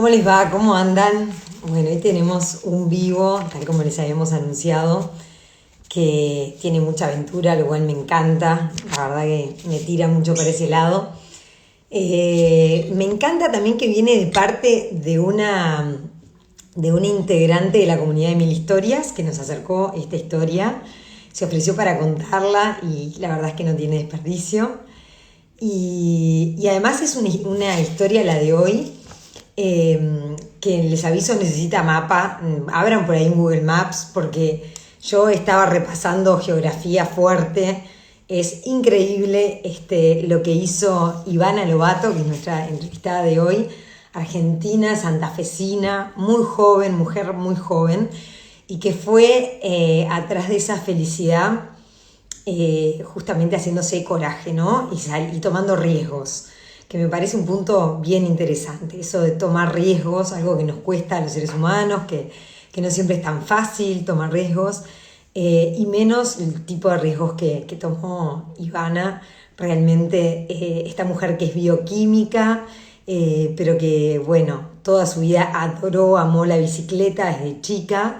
¿Cómo les va? ¿Cómo andan? Bueno, hoy tenemos un vivo, tal como les habíamos anunciado, que tiene mucha aventura, lo cual me encanta. La verdad que me tira mucho para ese lado. Me encanta también que viene de parte de una integrante de la comunidad de Mil Historias que nos acercó esta historia. Se ofreció para contarla y la verdad es que no tiene desperdicio. Y además es una historia, la de hoy, que les aviso necesita mapa. Abran por ahí en Google Maps porque yo estaba repasando geografía fuerte. Es increíble lo que hizo Ivana Lobato, que es nuestra entrevistada de hoy, argentina, santafesina, muy joven, mujer muy joven, y que fue atrás de esa felicidad, justamente haciéndose coraje, ¿no? Y tomando riesgos, que me parece un punto bien interesante, eso de tomar riesgos, algo que nos cuesta a los seres humanos, que no siempre es tan fácil tomar riesgos, y menos el tipo de riesgos que tomó Ivana, realmente esta mujer que es bioquímica, pero que, bueno, toda su vida adoró, amó la bicicleta desde chica.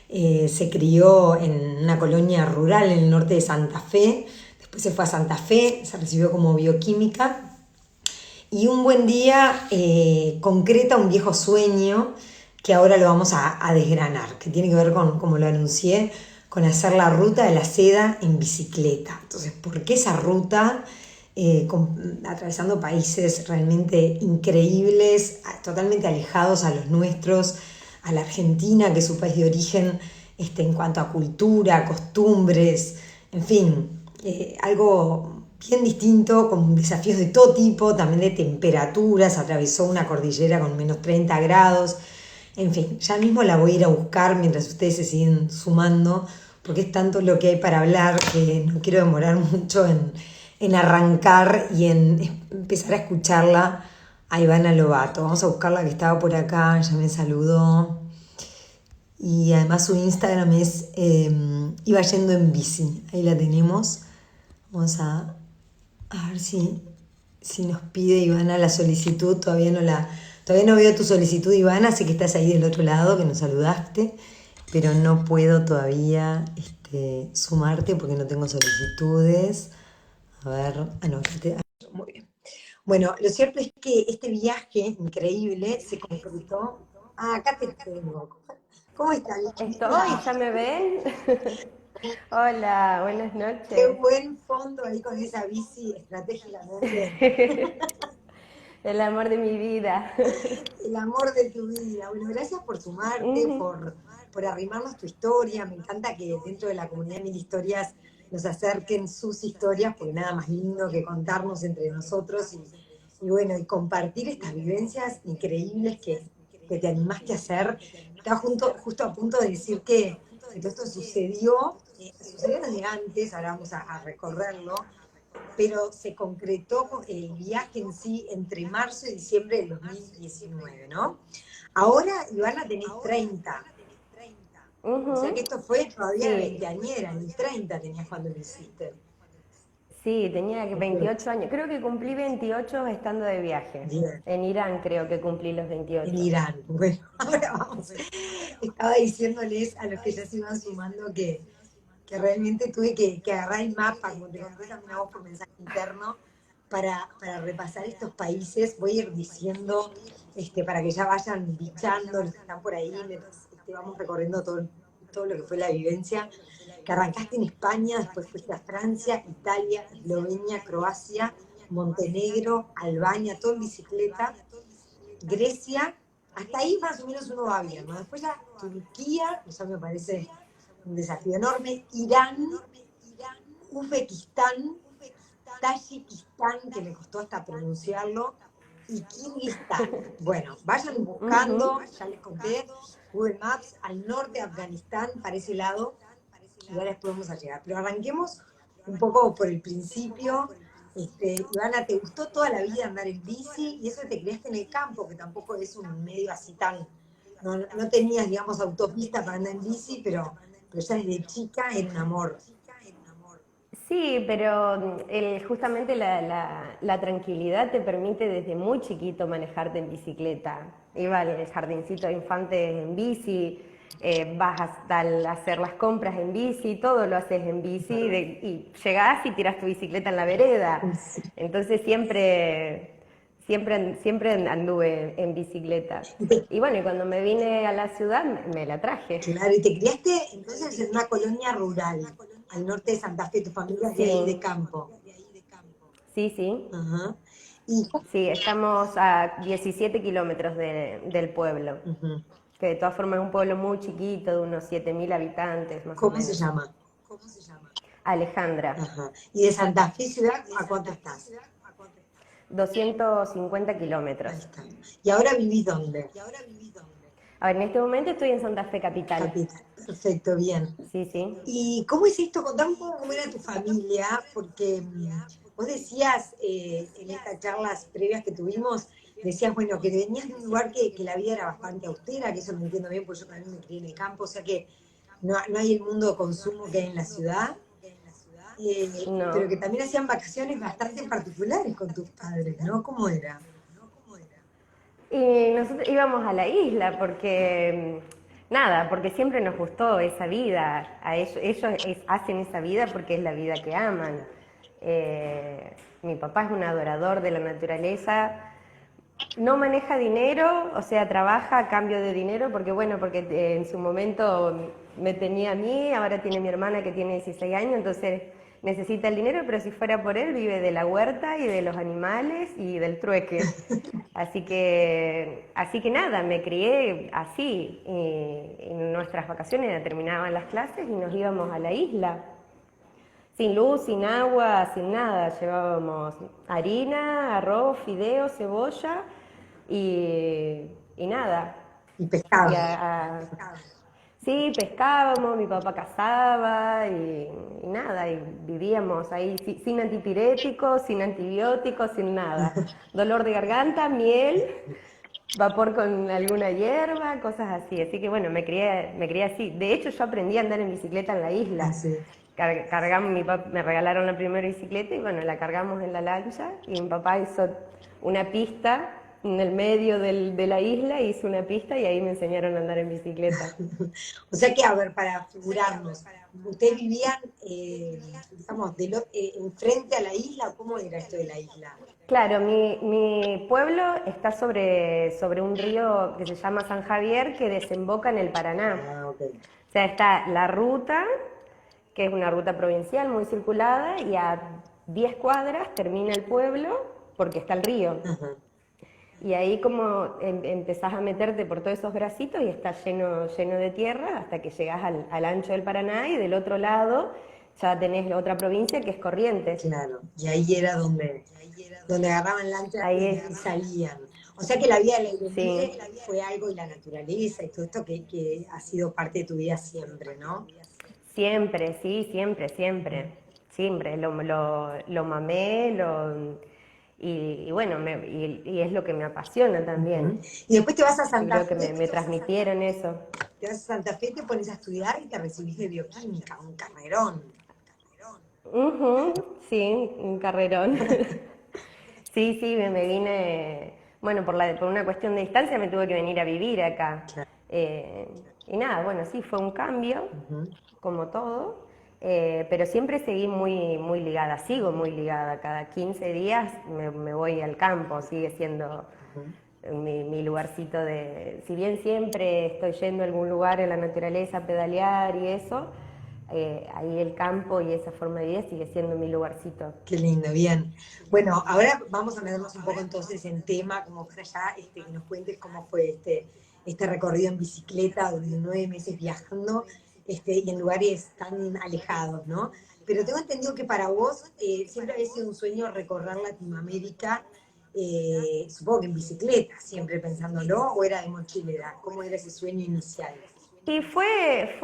Se crió en una colonia rural en el norte de Santa Fe, después se fue a Santa Fe, se recibió como bioquímica y un buen día concreta un viejo sueño que ahora lo vamos a desgranar, que tiene que ver con, como lo anuncié, con hacer la ruta de la seda en bicicleta. Entonces, ¿por qué esa ruta? Atravesando países realmente increíbles, totalmente alejados a los nuestros, a la Argentina, que es su país de origen, en cuanto a cultura, costumbres, en fin, algo bien distinto, con desafíos de todo tipo, también de temperaturas, atravesó una cordillera con -30 grados, en fin, ya mismo la voy a ir a buscar mientras ustedes se siguen sumando, porque es tanto lo que hay para hablar que no quiero demorar mucho en arrancar y en empezar a escucharla a Ivana Lobato. Vamos a buscarla, que estaba por acá, ya me saludó. Y además su Instagram es Iba Yendo en Bici. Ahí la tenemos. Vamos a ver si nos pide Ivana la solicitud. Todavía no veo tu solicitud, Ivana, sé que estás ahí del otro lado, que nos saludaste, pero no puedo todavía sumarte porque no tengo solicitudes. A ver, no, muy bien. Bueno, lo cierto es que este viaje increíble se concretó. Ah, acá te tengo. ¿Cómo estás? Estoy, ¿ya me ven? Hola, buenas Qué noches. buen fondo ahí con esa bici estratégicamente. El amor de mi vida. El amor de tu vida. Bueno, gracias por sumarte, Ujú. por arrimarnos tu historia. Me encanta que dentro de la comunidad Mil Historias nos acerquen sus historias, porque nada más lindo que contarnos entre nosotros y bueno, y compartir estas vivencias increíbles que te animaste a hacer. Estaba justo a punto de decir que todo esto sucedió desde antes, ahora vamos a recorrerlo, pero se concretó el viaje en sí entre marzo y diciembre del 2019, ¿no? Ahora, Ivana, tenés 30, o sea Ujú. que esto fue todavía de Sí, veinteañera, ni 30 tenías cuando lo hiciste. sí, tenía 28. 28 años. Creo que cumplí 28 estando de viaje. Bien, En Irán creo que cumplí los en 28. Irán. Bueno, ahora vamos. Estaba diciéndoles a los que ya se iban sumando que realmente tuve que agarrar el mapa, como te conté también a vos por mensaje interno, para repasar estos países. Voy a ir diciendo, para que ya vayan bichando los que están por ahí, mientras vamos recorriendo todo lo que fue la vivencia, que arrancaste en España, después fuiste a Francia, Italia, Eslovenia, Croacia, Montenegro, Albania, todo en bicicleta, Grecia, hasta ahí más o menos uno va bien, ¿no? Después ya Turquía, eso me parece un desafío enorme, Irán, Uzbekistán, Tayikistán, que me costó hasta pronunciarlo, y Kirguistán. Bueno, vayan Ujú. buscando, ya les conté, Google Maps, al norte de Afganistán, para ese lado, y ahora después vamos a llegar. Pero arranquemos un poco por el principio. Ivana, ¿te gustó toda la vida andar en bici? Y eso te criaste en el campo, que tampoco es un medio así tan... No tenías, digamos, autopista para andar en bici, pero ya desde chica era un amor. Sí, pero justamente la tranquilidad te permite desde muy chiquito manejarte en bicicleta. iba al jardincito de infantes en bici, vas hasta hacer las compras en bici, todo lo haces en bici y llegás y tiras tu bicicleta en la vereda. Sí. Entonces siempre anduve en bicicleta. Y te- Y bueno, y cuando me vine a la ciudad me la traje. claro, y te criaste entonces en una colonia rural, al norte de Santa Fe, tu familia es de ahí de Sí, campo. sí, sí. Ajá. Y, Sí, estamos a 17 kilómetros del pueblo, ujú. que de todas formas es un pueblo muy chiquito, de unos 7.000 habitantes más o ¿Cómo se menos. llama? Alejandra, Ajá. ¿Y de Santa Fe ciudad a cuánto estás? 250 Ahí kilómetros. está. ¿Y ahora vivís dónde? A ver, en este momento estoy en Santa Fe Capital. Capital. Perfecto, bien. Sí, sí. ¿Y cómo es esto? Contame un poco cómo era tu familia, porque vos decías en estas charlas previas que tuvimos, decías, bueno, que venías de un lugar que la vida era bastante austera, que eso lo entiendo bien, porque yo también me crié en el campo, o sea que no hay el mundo de consumo que hay en la ciudad, pero No. que también hacían vacaciones bastante particulares con tus padres, ¿no? ¿Cómo era? Y nosotros íbamos a la isla porque, nada, porque siempre nos gustó esa vida. Ellos hacen esa vida porque es la vida que aman. Mi papá es un adorador de la naturaleza. No maneja dinero, o sea, trabaja a cambio de dinero porque, bueno, porque en su momento me tenía a mí, ahora tiene mi hermana que tiene 16 años, entonces necesita el dinero, pero si fuera por él, vive de la huerta y de los animales y del trueque. Así que nada, me crié así. Y en nuestras vacaciones ya terminaban las clases y nos íbamos a la isla. Sin luz, sin agua, sin nada. Llevábamos harina, arroz, fideos, cebolla y nada. Y Y pescado. sí, pescábamos, mi papá cazaba y nada, y vivíamos ahí sin antipiréticos, sin antibióticos, sin nada. Dolor de garganta, miel, vapor con alguna hierba, cosas así. Así que bueno, me crié así. De hecho, yo aprendí a andar en bicicleta en la isla. Así. Cargamos, me regalaron la primera bicicleta y bueno, la cargamos en la lancha y mi papá hizo una pista en el medio de la isla, hizo una pista y ahí me enseñaron a andar en bicicleta. O sea que, a ver, para figurarnos, ¿ustedes vivían, digamos, enfrente a la isla? ¿Cómo era esto de la isla? Claro, mi pueblo está sobre un río que se llama San Javier que desemboca en el Paraná. Ah, ok. O sea, está la ruta, que es una ruta provincial muy circulada, y a 10 cuadras termina el pueblo porque está el río. Ajá. Y ahí como empezás a meterte por todos esos bracitos y está lleno de tierra hasta que llegás al ancho del Paraná y del otro lado ya tenés la otra provincia que es Corrientes. Claro. Y ahí era donde agarraban lancha Ahí es, y salían. O sea que la vida del aire sí, libre fue algo y la naturaleza y todo esto que ha sido parte de tu vida siempre, ¿no? siempre, sí, siempre, siempre, siempre, lo mamé, y bueno, y es lo que me apasiona también. Ujú. Y después te vas a Yo Santa creo que Fe, me transmitieron eso. te vas a Santa Fe, te pones a estudiar y te recibís de bioquímica, un carrerón. Ujú, sí, un carrerón. Sí, sí, me vine, bueno, por una cuestión de distancia me tuve que venir a vivir acá. Claro. Eh, y nada, bueno, sí, fue un cambio, Ujú. como todo, pero siempre seguí muy ligada, sigo muy ligada. Cada 15 días me voy al campo, sigue siendo Ujú. mi lugarcito si bien siempre estoy yendo a algún lugar en la naturaleza a pedalear y eso, ahí el campo y esa forma de vida sigue siendo mi lugarcito. Qué lindo, bien. Bueno, ahora vamos a meternos un poco entonces en tema, como para allá, que nos cuentes cómo fue este recorrido en bicicleta de 9 meses viajando y en lugares tan alejados, ¿no? Pero tengo entendido que para vos siempre había sido un sueño recorrer Latinoamérica, supongo que en bicicleta, siempre pensándolo, o era de mochilera. ¿Cómo era ese sueño inicial? Y fue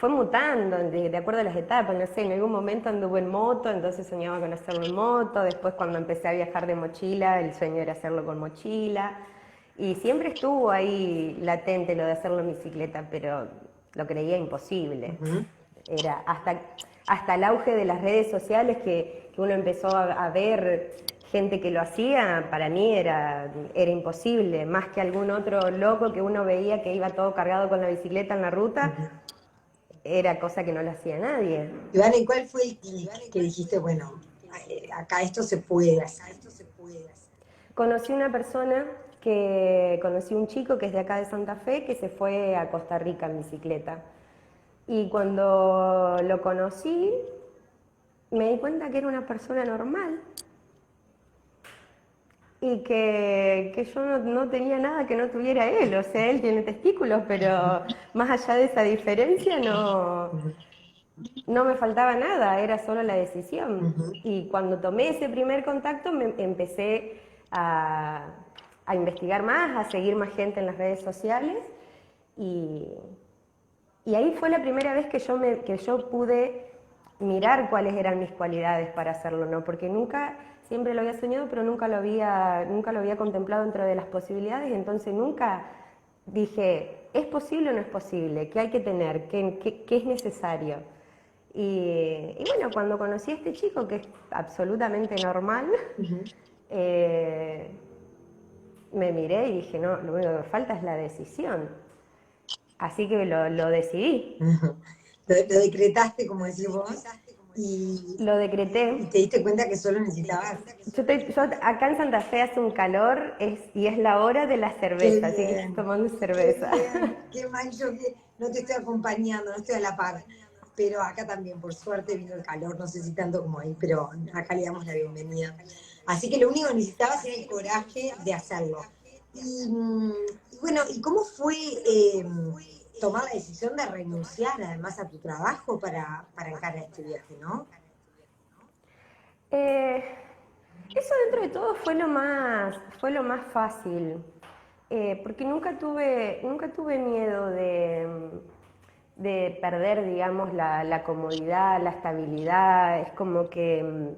mutando de acuerdo a las etapas, no sé, en algún momento anduve en moto, entonces soñaba con hacerlo en moto, después cuando empecé a viajar de mochila, el sueño era hacerlo con mochila, y siempre estuvo ahí latente lo de hacerlo en bicicleta, pero lo creía imposible. Ujú. Era hasta el auge de las redes sociales que uno empezó a ver gente que lo hacía, para mí era imposible, más que algún otro loco que uno veía que iba todo cargado con la bicicleta en la ruta, era cosa que no lo hacía nadie. Y Vane, ¿cuál fue el clic que dijiste, bueno, acá esto se puede hacer? Conocí un chico que es de acá de Santa Fe, que se fue a Costa Rica en bicicleta. Y cuando lo conocí, me di cuenta que era una persona normal y que yo no tenía nada que no tuviera él. O sea, él tiene testículos, pero más allá de esa diferencia no me faltaba nada, era solo la decisión. Y cuando tomé ese primer contacto me empecé a, a investigar más, a seguir más gente en las redes sociales y, y ahí fue la primera vez que yo pude mirar cuáles eran mis cualidades para hacerlo, ¿no? Porque siempre lo había soñado, pero nunca lo había contemplado dentro de las posibilidades, entonces nunca dije, ¿es posible o no es posible? ¿Qué hay que tener? ¿Qué es necesario? Y bueno, cuando conocí a este chico, que es absolutamente normal, me miré y dije, no, lo único que falta es la decisión. Así que lo decidí. Lo decretaste, como decís vos, y, Lo y decreté. te diste cuenta que solo necesitabas. Yo acá en Santa Fe hace un calor y es la hora de la Qué cerveza, así que estoy bien, tomando qué cerveza. bien, qué mal yo que no te estoy acompañando, no estoy a la par. Pero acá también, por suerte, vino el calor, no sé si tanto como ahí, pero acá le damos la bienvenida. Así que lo único que necesitabas era el coraje de hacerlo. Y bueno, ¿y cómo fue tomar la decisión de renunciar además a tu trabajo para encarar este viaje, no? Eh, Eso dentro de todo fue lo más fácil, porque nunca tuve miedo de perder, digamos, la comodidad, la estabilidad. Es como que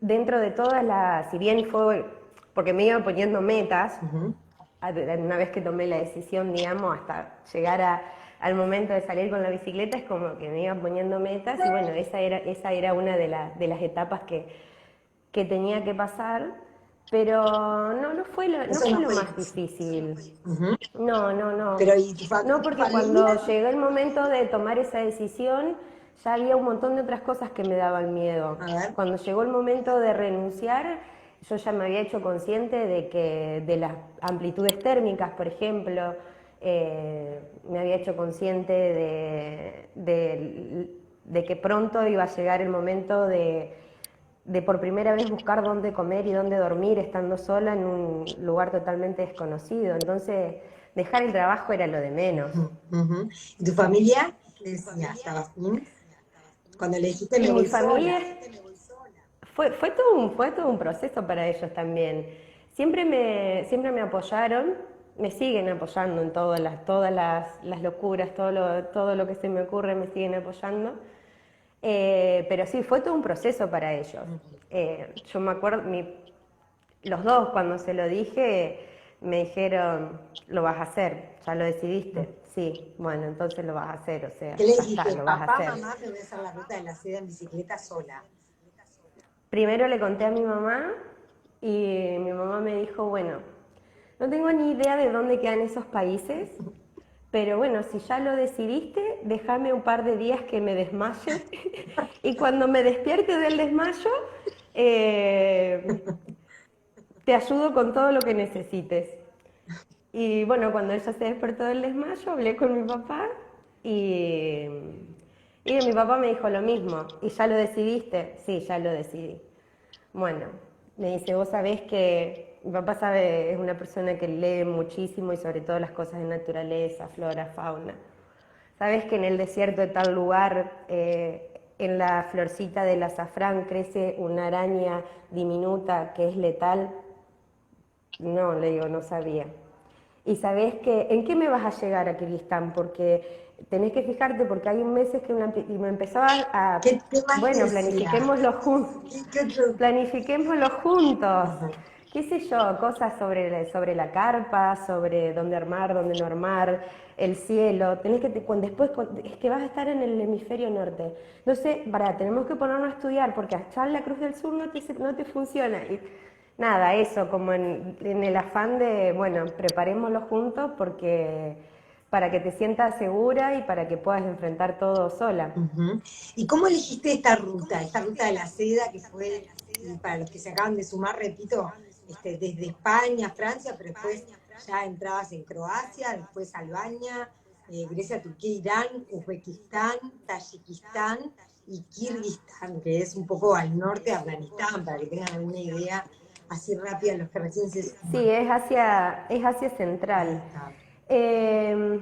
dentro de todas si bien fue, porque me iba poniendo metas, una vez que tomé la decisión, digamos, hasta llegar al momento de salir con la bicicleta, es como que me iba poniendo metas y bueno, esa era una de las etapas que tenía que pasar, pero no fue no Eso fue no lo fue más difícil. difícil. Ujú. No, no, no. Pero ¿y No, tu porque familia? cuando llegó el momento de tomar esa decisión, ya había un montón de otras cosas que me daban miedo. A ver. Cuando llegó el momento de renunciar, yo ya me había hecho consciente de las amplitudes térmicas, por ejemplo, me había hecho consciente de que pronto iba a llegar el momento de por primera vez buscar dónde comer y dónde dormir estando sola en un lugar totalmente desconocido. Entonces, dejar el trabajo era lo de menos. Ujú. ¿Y tu familia? ¿Qué decía? ¿Estabas bien? Cuando le dijiste Y me mi voy sola. familia fue todo un proceso para ellos también. Siempre me apoyaron, me siguen apoyando en todas las locuras, todo lo que se me ocurre me siguen apoyando. Pero sí, fue todo un proceso para ellos. Yo me acuerdo, los dos cuando se lo dije, me dijeron, lo vas a hacer, ya lo decidiste. Sí, bueno, entonces lo vas a hacer, o sea, ¿Qué le ya está, dijiste? lo vas a Papá, hacer. mamá, me voy a hacer la ruta de la seda en bicicleta sola. Primero le conté a mi mamá y mi mamá me dijo, bueno, no tengo ni idea de dónde quedan esos países, pero bueno, si ya lo decidiste, déjame un par de días que me desmaye y cuando me despierte del desmayo, eh, te ayudo con todo lo que necesites. Y bueno, cuando ella se despertó del desmayo, hablé con mi papá y, mi papá me dijo lo mismo. ¿Y ya lo decidiste? Sí, ya lo decidí. Bueno, me dice, vos sabés que mi papá es una persona que lee muchísimo y sobre todo las cosas de naturaleza, flora, fauna. Sabés que en el desierto de tal lugar, en la florcita del azafrán, crece una araña diminuta que es letal. No, le digo, no sabía. Y sabés que, ¿en qué me vas a llegar a Kirguistán? Porque tenés que fijarte, porque hay meses que y me empezaba ¿Qué más te bueno, decía? planifiquémoslo juntos. ¿Qué otro? Planifiquémoslo juntos. Ajá. qué sé yo, cosas sobre la carpa, sobre dónde armar, dónde no armar, el cielo. Es que vas a estar en el hemisferio norte. Entonces, tenemos que ponernos a estudiar porque allá en la Cruz del Sur no te funciona. Y nada, eso, como en el afán de, bueno, preparémoslo juntos porque para que te sientas segura y para que puedas enfrentar todo sola. Ujú. ¿Y cómo elegiste esta ruta de la seda, que fue, y para los que se acaban de sumar, repito, desde España, Francia, pero después ya entrabas en Croacia, después Albania, Grecia, Turquía, Irán, Uzbekistán, Tayikistán y Kirguistán, que es un poco al norte de Afganistán, para que tengan alguna idea así rápida los que recién se Sí, suman? Es Asia Ahí Central. está. Eh,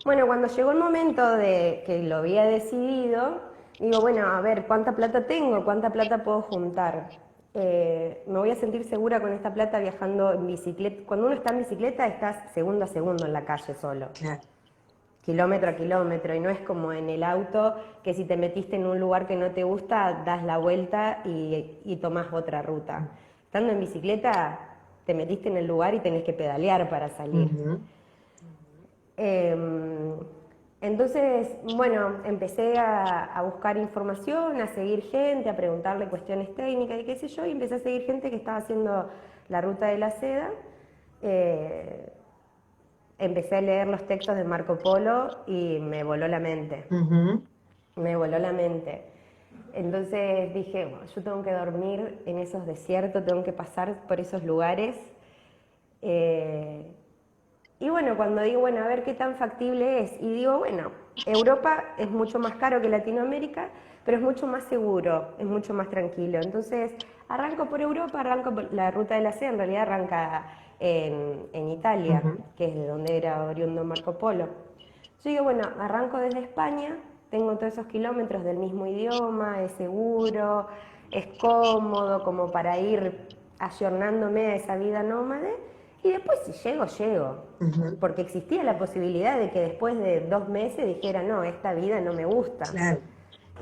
bueno, cuando llegó el momento de que lo había decidido, digo, bueno, a ver, ¿cuánta plata tengo? ¿Cuánta plata puedo juntar? Me voy a sentir segura con esta plata viajando en bicicleta. Cuando uno está en bicicleta, estás segundo a segundo en la calle solo, Claro. kilómetro a kilómetro, y no es como en el auto que si te metiste en un lugar que no te gusta, das la vuelta y tomás otra ruta. Estando en bicicleta, te metiste en el lugar y tenés que pedalear para salir. Ujú. Eh, entonces, bueno, empecé a buscar información, a seguir gente, a preguntarle cuestiones técnicas y qué sé yo, y empecé a seguir gente que estaba haciendo la ruta de la seda. Eh, Empecé a leer los textos de Marco Polo y me voló la mente, Ujú. me voló la mente. Entonces dije, bueno, yo tengo que dormir en esos desiertos, tengo que pasar por esos lugares. Eh, y bueno, cuando digo, bueno, a ver qué tan factible es, y digo, bueno, Europa es mucho más caro que Latinoamérica, pero es mucho más seguro, es mucho más tranquilo. Entonces, arranco por Europa, la ruta de la seda, en realidad arranca en Italia, Ujú. que es de donde era oriundo Marco Polo. Yo digo, bueno, arranco desde España, tengo todos esos kilómetros del mismo idioma, es seguro, es cómodo como para ir ayornándome a esa vida nómade, y después si llego, llego. Ujú. Porque existía la posibilidad de que después de 2 meses dijera, no, esta vida no me gusta. Claro.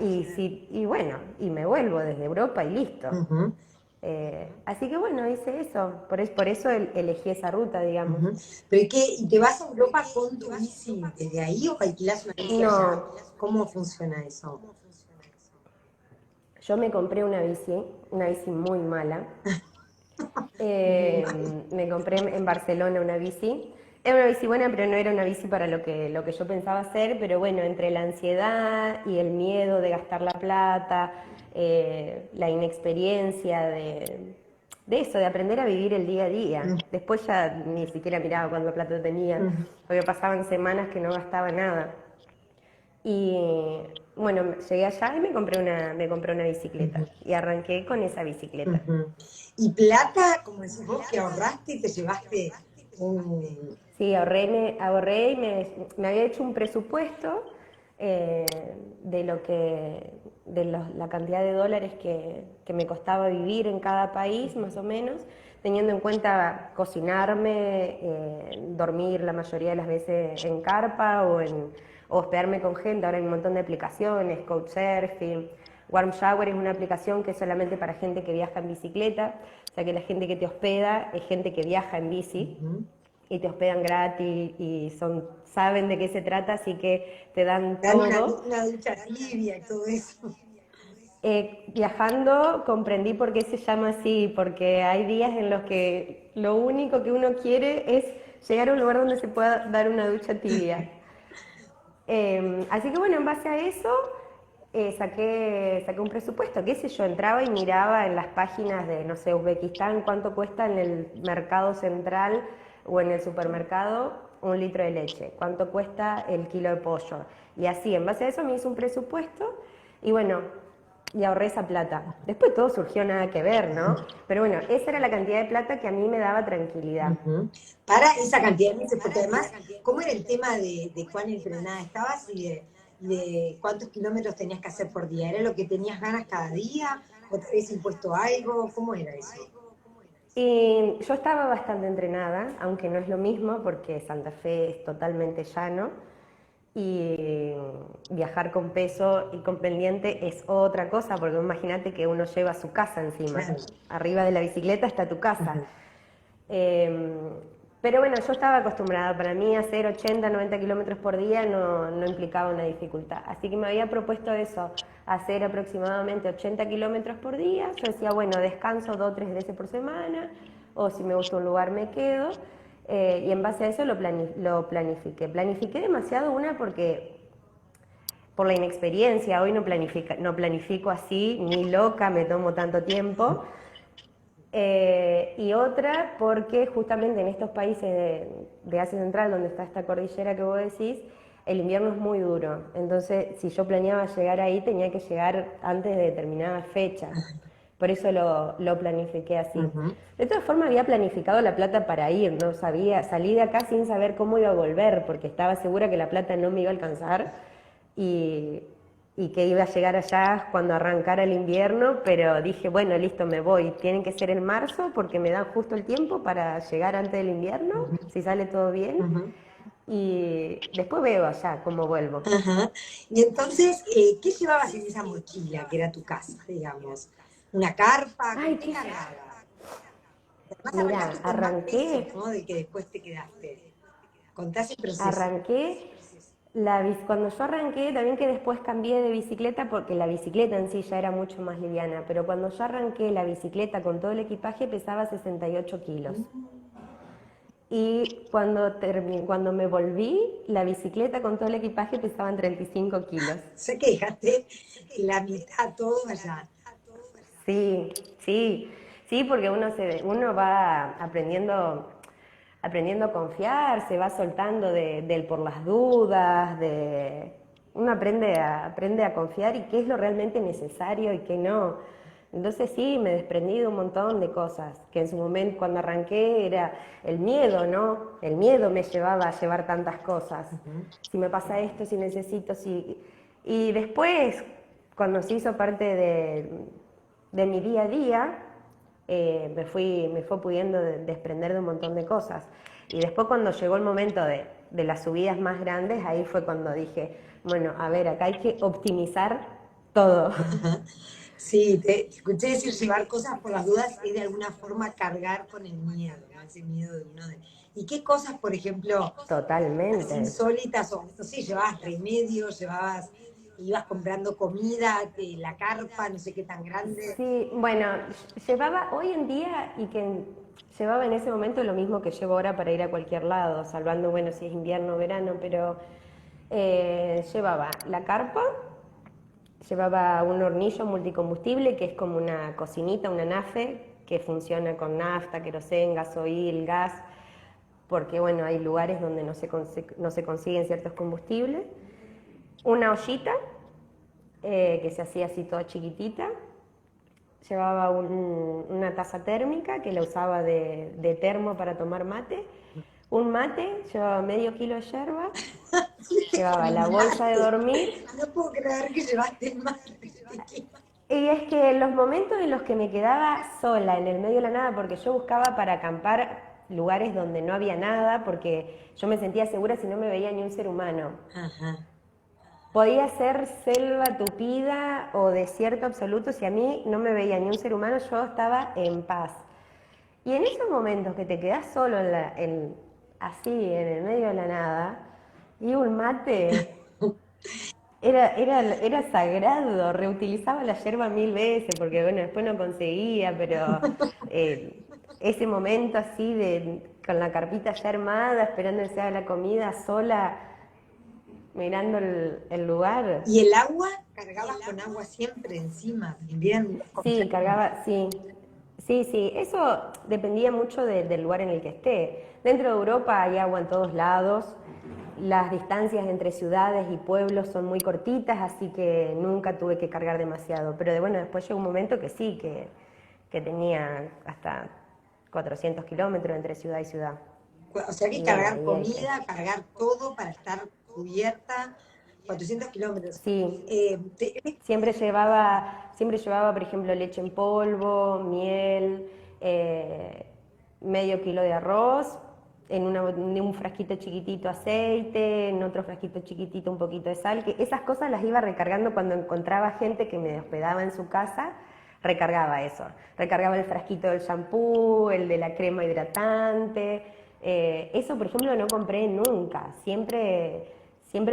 Y bueno, y me vuelvo desde Europa y listo. Ujú. Así que bueno, hice eso. Por eso elegí esa ruta, digamos. Ujú. Pero ¿y te vas a Europa con tu bici desde ahí o alquilás una bici allá? No, ¿Cómo funciona eso? yo me compré una bici muy mala. Muy mal. Me compré en Barcelona una bici. Era una bici buena, pero no era una bici para lo que yo pensaba hacer. Pero bueno, entre la ansiedad y el miedo de gastar la plata, la inexperiencia de eso, de aprender a vivir el día a día. Mm. Después ya ni siquiera miraba cuánta plata tenía, Mm. porque pasaban semanas que no gastaba nada. Y bueno, llegué allá y me compré una bicicleta. Ujú. Y arranqué con esa bicicleta. Ujú. Y plata, como decís vos, que ahorraste y te llevaste un... Sí, ahorré y me había hecho un presupuesto eh, de la cantidad de dólares que me costaba vivir en cada país, más o menos, teniendo en cuenta cocinarme, dormir la mayoría de las veces en carpa o hospedarme con gente. Ahora hay un montón de aplicaciones, Couchsurfing. Warm Shower es una aplicación que es solamente para gente que viaja en bicicleta, o sea que la gente que te hospeda es gente que viaja en bici Ujú. y te hospedan gratis y saben de qué se trata, así que te dan Te dan todo. una ducha tibia y todo eso. Viajando comprendí por qué se llama así, porque hay días en los que lo único que uno quiere es llegar a un lugar donde se pueda dar una ducha tibia. Así que bueno, en base a eso saqué un presupuesto, qué sé yo, entraba y miraba en las páginas de, no sé, Uzbekistán, cuánto cuesta en el mercado central o en el supermercado 1 litro de leche, cuánto cuesta el kilo de pollo. Y así, en base a eso me hice un presupuesto y bueno, y ahorré esa plata. Después todo surgió nada que ver, ¿no? Pero bueno, esa era la cantidad de plata que a mí me daba tranquilidad. Ujú. Para esa cantidad de meses, porque además, ¿cómo era el tema de cuán entrenada estabas y de cuántos kilómetros tenías que hacer por día? ¿Era lo que tenías ganas cada día? ¿O te habías impuesto algo? ¿Cómo era eso? Y yo estaba bastante entrenada, aunque no es lo mismo porque Santa Fe es totalmente llano. Y viajar con peso y con pendiente es otra cosa, porque imagínate que uno lleva su casa encima. Claro. Arriba de la bicicleta está tu casa. Ujú. Eh, pero bueno, yo estaba acostumbrada. Para mí hacer 80, 90 kilómetros por día no implicaba una dificultad. Así que me había propuesto eso, hacer aproximadamente 80 kilómetros por día. Yo decía, bueno, descanso 2 o 3 veces por semana, o si me gusta un lugar me quedo. Y en base a eso lo planifiqué. Planifiqué demasiado porque por la inexperiencia, hoy no planifico así, ni loca, me tomo tanto tiempo. Y otra porque justamente en estos países de Asia Central, donde está esta cordillera que vos decís, el invierno es muy duro. Entonces, si yo planeaba llegar ahí, tenía que llegar antes de determinadas fechas. Por eso lo planifiqué así. Ujú. De todas formas, había planificado la plata para ir, no sabía, salí de acá sin saber cómo iba a volver, porque estaba segura que la plata no me iba a alcanzar y, y que iba a llegar allá cuando arrancara el invierno, pero dije, bueno, listo, me voy. Tienen que ser en marzo porque me dan justo el tiempo para llegar antes del invierno, si sale todo bien. Ujú. Y después veo allá cómo vuelvo. Ajá. Y entonces, ¿qué llevabas en esa mochila que era tu casa, digamos? ¿Una carpa? ¿Con Ay, qué qué... cargabas? Además Mira, arrancaste con más peso, ¿no? De que después te quedaste. Contás el proceso. arranqué cuando yo arranqué, también que después cambié de bicicleta porque la bicicleta en sí ya era mucho más liviana, pero cuando yo arranqué la bicicleta con todo el equipaje pesaba 68 kilos. Y cuando me volví, la bicicleta con todo el equipaje pesaban 35 kilos. Sé que dejaste la mitad todo allá. Sí, sí, sí, porque uno va aprendiendo a confiar, se va soltando del por las dudas, uno aprende a confiar y qué es lo realmente necesario y qué no. Entonces sí, me desprendí de un montón de cosas, que en su momento cuando arranqué era el miedo, ¿no? El miedo me llevaba a llevar tantas cosas. Ujú. Si me pasa esto, si necesito, si... Y después, cuando se hizo parte de mi día a día, me fue pudiendo desprender de un montón de cosas. Y después cuando llegó el momento de las subidas más grandes, ahí fue cuando dije, bueno, a ver, acá hay que optimizar todo. Ajá. Sí, te escuché decir llevar cosas por las dudas es de alguna forma cargar con el miedo, ¿no? Ese miedo de uno de... ¿Y qué cosas, por ejemplo, así Totalmente. insólitas o no sé, llevabas remedios, ibas comprando comida, la carpa, no sé qué tan grande? Sí, bueno, llevaba hoy en día y que llevaba en ese momento lo mismo que llevo ahora para ir a cualquier lado, salvando, bueno, si es invierno o verano, pero llevaba la carpa, llevaba un hornillo multicombustible que es como una cocinita, una nafe que funciona con nafta, querosén, gasoil, gas, porque bueno, hay lugares donde no se consiguen ciertos combustibles. Una ollita que se hacía así toda chiquitita. Llevaba una taza térmica que la usaba de termo para tomar mate. Un mate, llevaba medio kilo de yerba, llevaba El la bolsa de mate. dormir. No puedo creer que llevaste el mate. Y es que los momentos en los que me quedaba sola en el medio de la nada, porque yo buscaba para acampar lugares donde no había nada, porque yo me sentía segura si no me veía ni un ser humano. Ajá. Podía ser selva tupida o desierto absoluto, si a mí no me veía ni un ser humano, yo estaba en paz. Y en esos momentos que te quedás solo así, en el medio de la nada, y un mate era sagrado, reutilizaba la yerba 1000 veces, porque bueno, después no conseguía, pero eh, ese momento así con la carpita ya armada, esperando que se haga la comida, sola, mirando el lugar. ¿Y el agua? ¿Cargabas con agua siempre encima también? Sí, cargaba, sí. Sí, sí, eso dependía mucho del lugar en el que esté. Dentro de Europa hay agua en todos lados, las distancias entre ciudades y pueblos son muy cortitas, así que nunca tuve que cargar demasiado. Pero bueno, después llegó un momento que sí, que tenía hasta 400 kilómetros entre ciudad y ciudad. O sea que Y bueno, cargar ahí hay que... comida, cargar todo para estar cubierta, 400 kilómetros. Sí, Eh, te- siempre llevaba, por ejemplo, leche en polvo, miel, medio kilo de arroz en un frasquito chiquitito aceite, en otro frasquito chiquitito un poquito de sal, que esas cosas las iba recargando cuando encontraba gente que me hospedaba en su casa, recargaba eso, recargaba el frasquito del shampoo, el de la crema hidratante, eso por ejemplo no compré nunca, siempre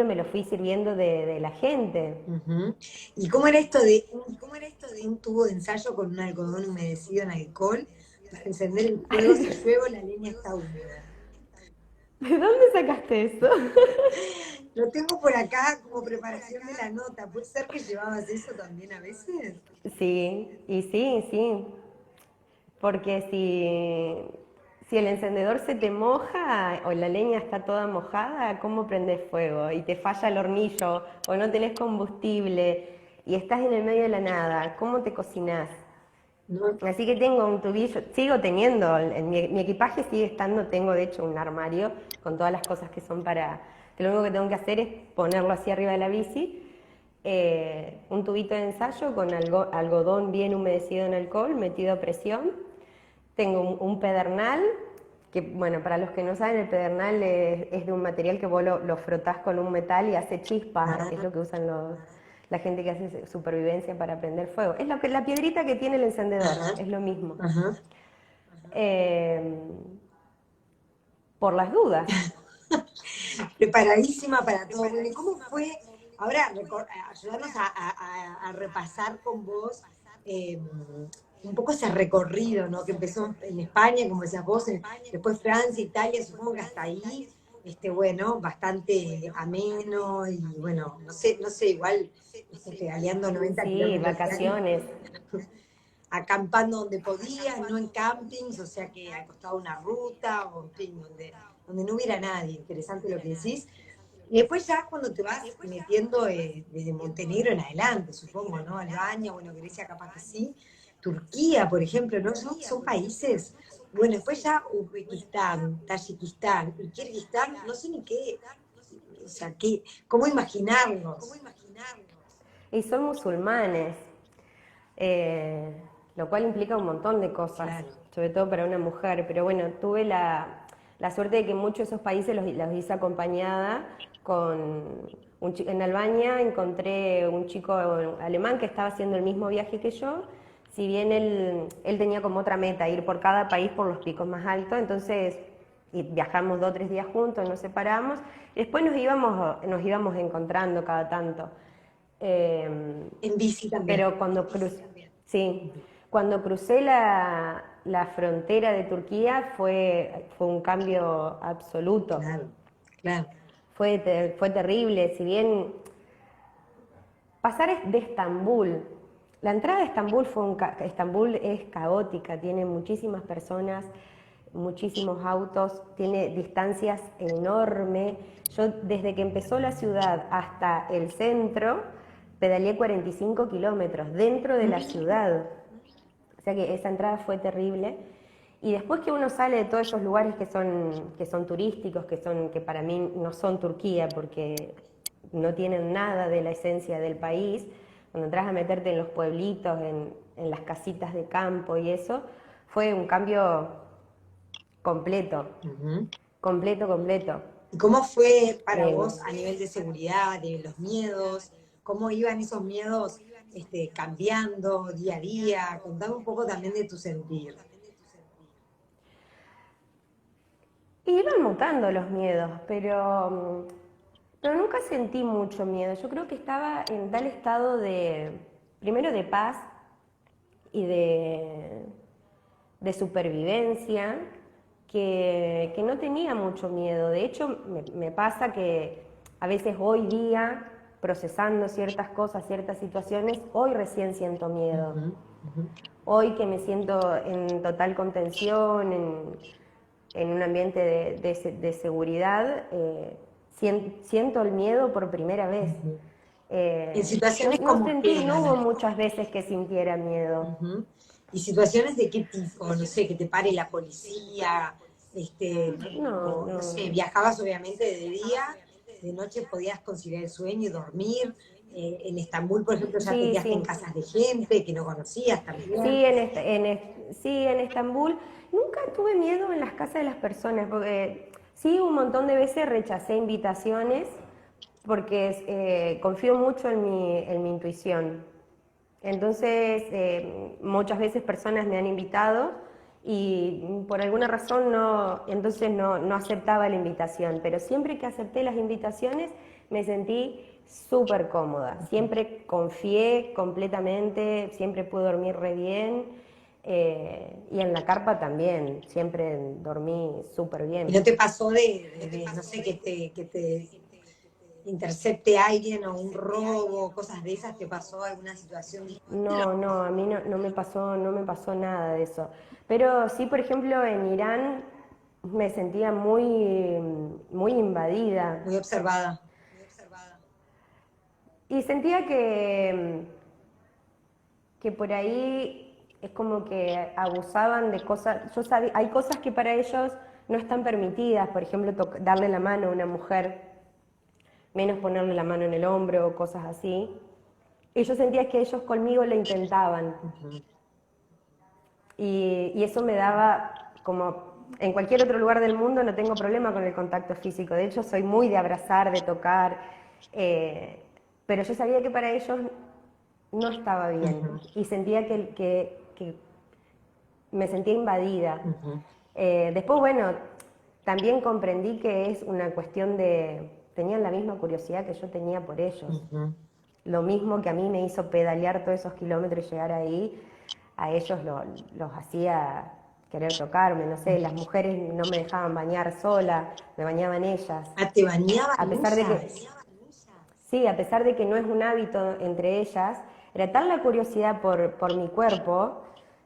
me lo fui sirviendo de la gente. Ujú. ¿Y cómo era esto de un tubo de ensayo con un algodón humedecido en alcohol para encender el fuego si llueve o la leña está húmeda? ¿De dónde sacaste eso? Lo tengo por acá como preparación de la nota. ¿Puede ser que llevabas eso también a veces? Sí, y sí, porque si el encendedor se te moja o la leña está toda mojada, ¿cómo prendes fuego? Y te falla el hornillo o no tenés combustible y estás en el medio de la nada, ¿cómo te cocinás? No. Así que tengo un tubillo, sigo teniendo, mi equipaje sigue estando, tengo de hecho un armario con todas las cosas que son que lo único que tengo que hacer es ponerlo así arriba de la bici, un tubito de ensayo con algodón bien humedecido en alcohol, metido a presión, tengo un pedernal, que bueno, para los que no saben, el pedernal es de un material que vos lo frotás con un metal y hace chispas, que es Ah, lo que usan la gente que hace supervivencia para prender fuego. Es la piedrita que tiene el encendedor, ajá, es lo mismo. ajá. Eh, por las dudas. Preparadísima para todo. Bueno, ¿y cómo fue? Ahora, ayudarnos a repasar con vos un poco ese recorrido, ¿no? Que empezó en España, como decías vos, después Francia, Italia, supongo que hasta ahí, bueno, bastante ameno y bueno, no sé, igual pedaleando 90 Sí, kilómetros diarios, vacaciones. acampando donde podías, no en campings, o sea que al costado de una ruta, o en fin, donde no hubiera nadie. Interesante lo que decís. Y después ya cuando te vas metiendo desde Montenegro en adelante, supongo, ¿no? Albania, bueno, Grecia capaz que sí. Turquía, por ejemplo, ¿no? Son países. Bueno, después ya Uzbekistán, Tayikistán y Kirguistán, no sé ni qué, o sea, cómo imaginarlos. Y son musulmanes, eh, lo cual implica un montón de cosas, Claro. sobre todo para una mujer. Pero bueno, tuve la suerte de que muchos de esos países los hice acompañada con en Albania encontré un chico alemán que estaba haciendo el mismo viaje que yo, si bien él tenía como otra meta, ir por cada país por los picos más altos, entonces y viajamos 2 o 3 días juntos, nos separamos, y después nos íbamos encontrando cada tanto. En bici también. Pero sí, cuando crucé la frontera de Turquía fue un cambio absoluto. Claro, claro. Fue terrible, si bien pasar de Estambul, la entrada de Estambul Estambul es caótica, tiene muchísimas personas, muchísimos autos, tiene distancias enormes. Yo desde que empezó la ciudad hasta el centro pedaleé 45 kilómetros dentro de la ciudad. O sea que esa entrada fue terrible. Y después que uno sale de todos esos lugares que son turísticos, que para mí no son Turquía porque no tienen nada de la esencia del país, cuando entras a meterte en los pueblitos, en las casitas de campo y eso, fue un cambio completo, Ujú. completo, completo. ¿Y cómo fue para Eh, vos a nivel de seguridad, de los miedos? ¿Cómo iban esos miedos cambiando día a día? Contame un poco también de tu sentir. y iban mutando los miedos, pero nunca sentí mucho miedo. Yo creo que estaba en tal estado primero de paz y de supervivencia, que no tenía mucho miedo. De hecho, me pasa que a veces hoy día, procesando ciertas cosas, ciertas situaciones, hoy recién siento miedo. Ujú, ujú. Hoy que me siento en total contención, en un ambiente de seguridad, siento el miedo por primera vez. En No, situaciones no como sentí, qué, no hubo Ana. muchas veces que sintiera miedo. Ujú. ¿Y situaciones de qué tipo? No sé, que te pare la policía, No, o no sé, no. viajabas obviamente de día, de noche podías conciliar el sueño y dormir. En Estambul, por ejemplo, ya te Sí, quedaste en sí. casas de gente que no conocías también. Sí, en Estambul. Nunca tuve miedo en las casas de las personas, porque Sí, un montón de veces rechacé invitaciones porque confío mucho en mi intuición. Entonces, muchas veces personas me han invitado y por alguna razón entonces no aceptaba la invitación, pero siempre que acepté las invitaciones me sentí súper cómoda, siempre confié completamente, siempre pude dormir re bien, y en la carpa también, siempre dormí súper ¿Y bien. no te pasó no sé, que te intercepte alguien o un robo, cosas de esas? ¿Te pasó alguna situación difícil? No, a mí no me pasó nada de eso. Pero sí, por ejemplo, en Irán me sentía muy invadida Muy observada. y sentía que por ahí es como que abusaban de cosas. Yo sabía, hay cosas que para ellos no están permitidas, por ejemplo, darle la mano a una mujer, menos ponerle la mano en el hombro o cosas así. Y yo sentía que ellos conmigo lo intentaban. Ujú. Y eso me daba, como en cualquier otro lugar del mundo, no tengo problema con el contacto físico. De hecho, soy muy de abrazar, de tocar, eh, pero yo sabía que para ellos no estaba bien Ujú. y sentía que me sentía invadida. Ujú. Después, bueno, también comprendí que es una cuestión de... Tenían la misma curiosidad que yo tenía por ellos. Ujú. Lo mismo que a mí me hizo pedalear todos esos kilómetros y llegar ahí, a ellos los hacía querer tocarme, no sé, las mujeres no me dejaban bañar sola, me bañaban ellas. Ah, ¿te bañaban A pesar de que, ellas? sí, a pesar de que no es un hábito entre ellas, era tal la curiosidad por mi cuerpo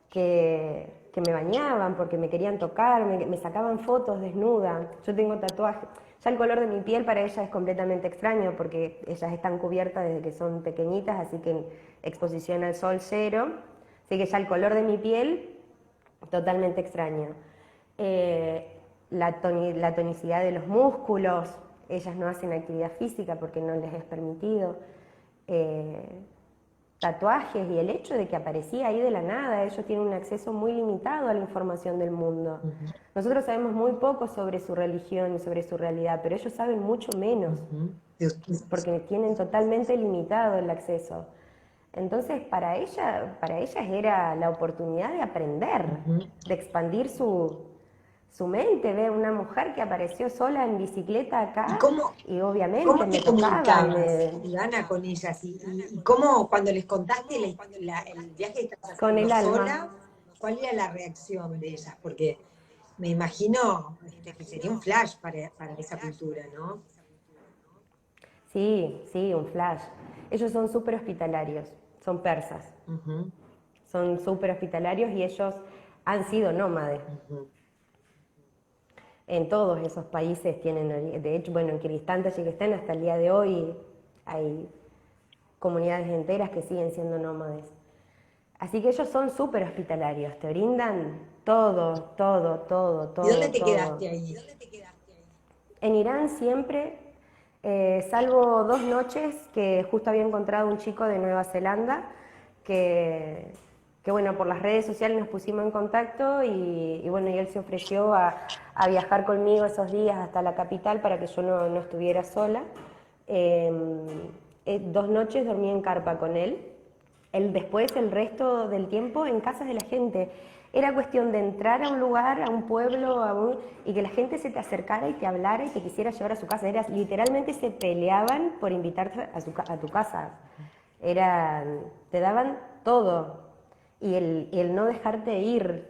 que me bañaban porque me querían tocar, me sacaban fotos desnuda. Yo tengo tatuajes. Ya el color de mi piel para ellas es completamente extraño porque ellas están cubiertas desde que son pequeñitas, así que exposición al sol cero. Así que ya el color de mi piel, totalmente extraño. La tonicidad de los músculos, ellas no hacen actividad física porque no les es permitido. Eh, Tatuajes y el hecho de que aparecía ahí de la nada, ellos tienen un acceso muy limitado a la información del mundo. Ujú. Nosotros sabemos muy poco sobre su religión y sobre su realidad, pero ellos saben mucho menos, Ujú. porque tienen totalmente limitado el acceso. Entonces, para ellas era la oportunidad de aprender, Ujú. de expandir su mente. Ve una mujer que apareció sola en bicicleta ¿Y acá cómo, y obviamente cómo me te tocaban. comunicabas, Ivana, con ellas? ¿Y cómo, cuando les contaste el viaje que estabas Con haciendo el alma. sola, cuál era la reacción de ellas? Porque me imagino que sería un flash para esa cultura, ¿no? Sí, sí, un flash. Ellos son súper hospitalarios, son persas, Ujú. son súper hospitalarios y ellos han sido nómades. Ujú. En todos esos países tienen, de hecho, bueno, en Kirguistán, Tayikistán, hasta el día de hoy hay comunidades enteras que siguen siendo nómades. Así que ellos son súper hospitalarios, te brindan todo, todo, todo, ¿Y dónde todo, te todo. quedaste ahí? En Irán siempre, salvo 2 noches que justo había encontrado un chico de Nueva Zelanda que, que bueno, por las redes sociales nos pusimos en contacto y bueno, y él se ofreció a viajar conmigo esos días hasta la capital para que yo no estuviera sola. 2 noches dormí en carpa con él. Después, el resto del tiempo, en casas de la gente. Era cuestión de entrar a un lugar, a un pueblo, y que la gente se te acercara y te hablara y te quisiera llevar a su casa. Literalmente se peleaban por invitarte a tu casa. Te daban todo. Y el no dejarte ir,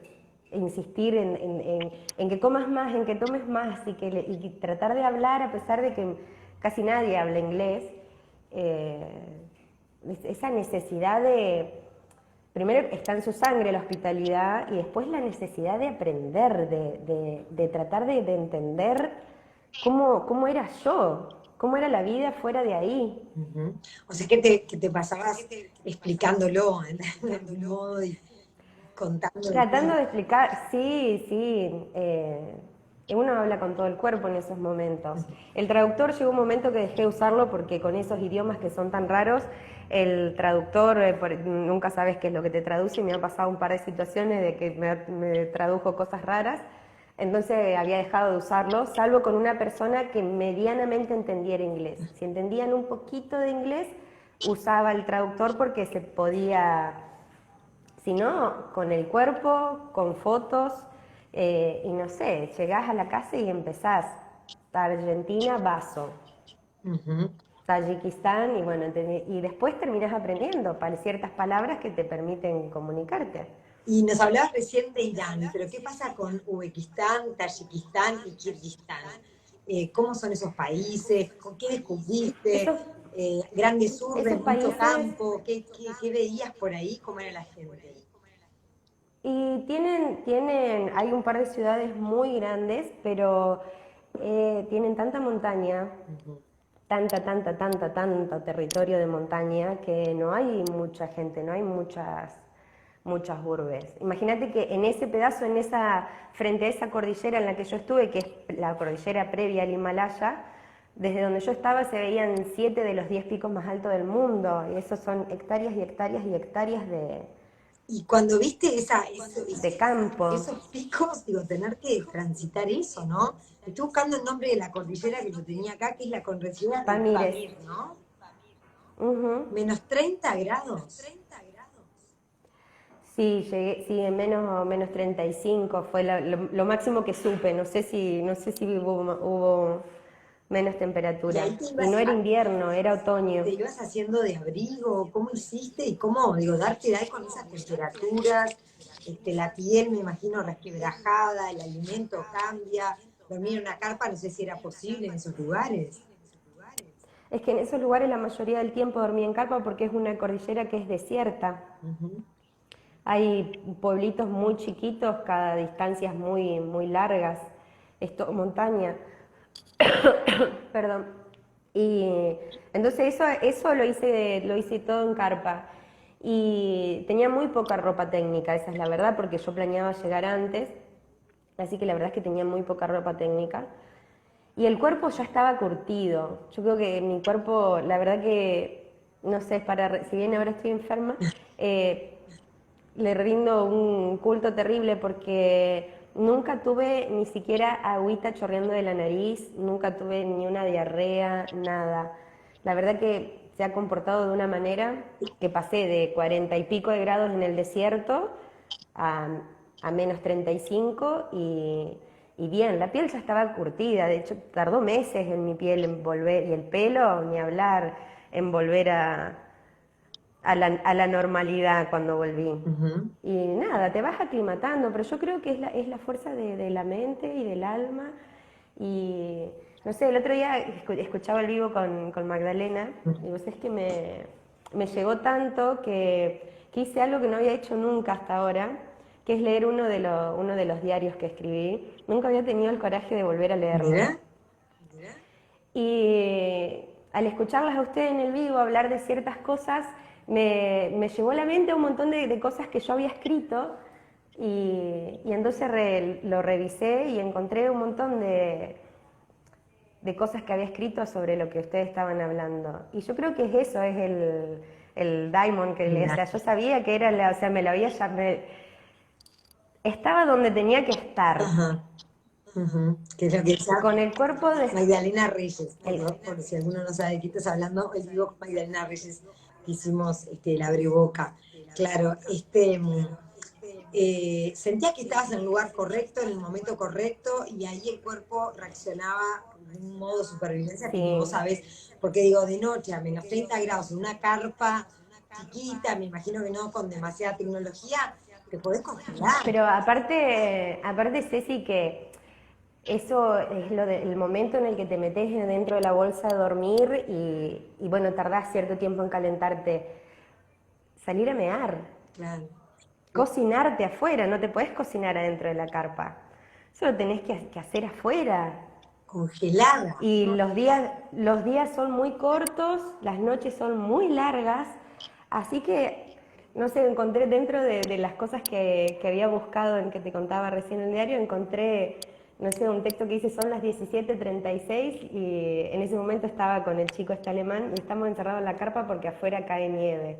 insistir en que comas más, en que tomes más, y tratar de hablar a pesar de que casi nadie habla inglés. Esa necesidad primero está en su sangre la hospitalidad y después la necesidad de aprender, de tratar de entender cómo era yo, cómo era la vida fuera de ahí. Ujú. O sea, que te pasabas explicándolo de algún modo y contándole. Tratando de explicar, sí, sí, uno habla con todo el cuerpo en esos momentos. El traductor llegó un momento que dejé de usarlo porque con esos idiomas que son tan raros, el traductor nunca sabes qué es lo que te traduce y me ha pasado un par de situaciones de que me tradujo cosas raras. Entonces había dejado de usarlo, salvo con una persona que medianamente entendiera inglés. Si entendían un poquito de inglés, usaba el traductor porque se podía, si no, con el cuerpo, con fotos, y no sé, llegás a la casa y empezás. Argentina, vaso. Ujú. Tayikistán, y bueno, y después terminas aprendiendo para ciertas palabras que te permiten comunicarte. Y nos hablabas recién de Irán, pero ¿qué pasa con Uzbekistán, Tayikistán y Kirguistán? ¿Cómo son esos países? ¿Con qué descubriste? Esos, ¿Grandes esos urbes, mucho países, campo? ¿Qué veías por ahí? ¿Cómo era la gente? y hay un par de ciudades muy grandes, pero tienen tanta montaña, Ujú. tanto territorio de montaña que no hay mucha gente, no hay muchas urbes. Imagínate que en ese pedazo, frente a esa cordillera en la que yo estuve, que es la cordillera previa al Himalaya, desde donde yo estaba se veían 7 de los 10 picos más altos del mundo, y esos son hectáreas y hectáreas y hectáreas Y cuando viste de campo. esos picos, digo, tener que transitar eso, ¿no? Estoy buscando el nombre de la cordillera que lo tenía acá, que es la cordillera del Pamires. Pamir, ¿no? Ujú. -30 grados. Sí, llegué, sí, en menos 35 fue lo máximo que supe. No sé si hubo menos Y temperatura. ahí Y no era invierno, era otoño. te ibas haciendo de abrigo, ¿cómo hiciste? Y cómo, digo, darte ahí con esas temperaturas, la piel me imagino resquebrajada, el alimento cambia, dormir en una carpa, no sé si era posible en esos lugares. Es que en esos lugares la mayoría del tiempo dormí en carpa porque es una cordillera que es desierta. Ujú. Hay pueblitos muy chiquitos, cada distancias muy, muy largas. Es todo montaña. Perdón. Y entonces eso lo hice todo en carpa. Y tenía muy poca ropa técnica, esa es la verdad, porque yo planeaba llegar antes. Así que la verdad es que tenía muy poca ropa técnica. Y el cuerpo ya estaba curtido. Yo creo que mi cuerpo, la verdad que, no sé, si bien ahora estoy enferma, eh, le rindo un culto terrible porque nunca tuve ni siquiera agüita chorreando de la nariz, nunca tuve ni una diarrea, nada. La verdad que se ha comportado de una manera que pasé de 40 y pico de grados en el desierto a, a menos 35 y bien, la piel ya estaba curtida, de hecho tardó meses en mi piel en volver, y el pelo, ni hablar, en volver a la normalidad cuando volví. Ujú. Y nada, te vas aclimatando, pero yo creo que es la fuerza de la mente y del alma. Y no sé, el otro día escuchaba el vivo con Magdalena, y vos es que me llegó tanto que hice algo que no había hecho nunca hasta ahora, que es leer uno de los diarios que escribí. Nunca había tenido el coraje de volver a leerlo. Mira, Y al escucharlas a ustedes en el vivo hablar de ciertas cosas, me llevó a la mente un montón de cosas que yo había escrito y entonces lo revisé y encontré un montón de cosas que había escrito sobre lo que ustedes estaban hablando. Y yo creo que eso, es el Diamond que le decía. mira. Yo sabía que era, o sea, me lo había estaba donde tenía que estar, Ajá. Ujú. Que es lo que decía con el cuerpo Magdalena Reyes, el, por si alguno no sabe de qué estás hablando, el vivo con Magdalena Reyes que hicimos el abriboca. Claro, sentía que estabas en el lugar correcto, en el momento correcto, y ahí el cuerpo reaccionaba de un modo de supervivencia que ni sí. vos sabés, porque digo, de noche a -30 grados en una carpa chiquita, me imagino que no con demasiada tecnología, te podés congelar. Pero aparte Ceci, que eso es el momento en el que te metes dentro de la bolsa de dormir y bueno, tardás cierto tiempo en calentarte. Salir a mear, Claro. cocinarte afuera, no te podés cocinar adentro de la carpa. Eso lo tenés que hacer afuera. Congelada. Y los días son muy cortos, las noches son muy largas, así que, no sé, encontré dentro de las cosas que había buscado en que te contaba recién en el diario, encontré, no sé, un texto que dice son las 17:36 y en ese momento estaba con el chico alemán y estamos encerrados en la carpa porque afuera cae nieve.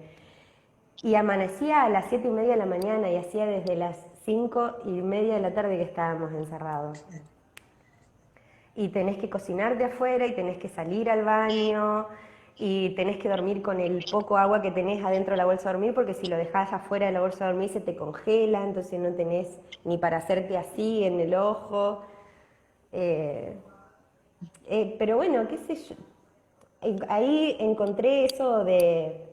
Y amanecía a las 7:30 de la mañana y hacía desde las 5:30 de la tarde que estábamos encerrados. Y tenés que cocinar de afuera y tenés que salir al baño y tenés que dormir con el poco agua que tenés adentro de la bolsa de dormir, porque si lo dejás afuera de la bolsa de dormir se te congela, entonces no tenés ni para hacerte así en el ojo. Pero bueno, qué sé yo. Ahí encontré eso de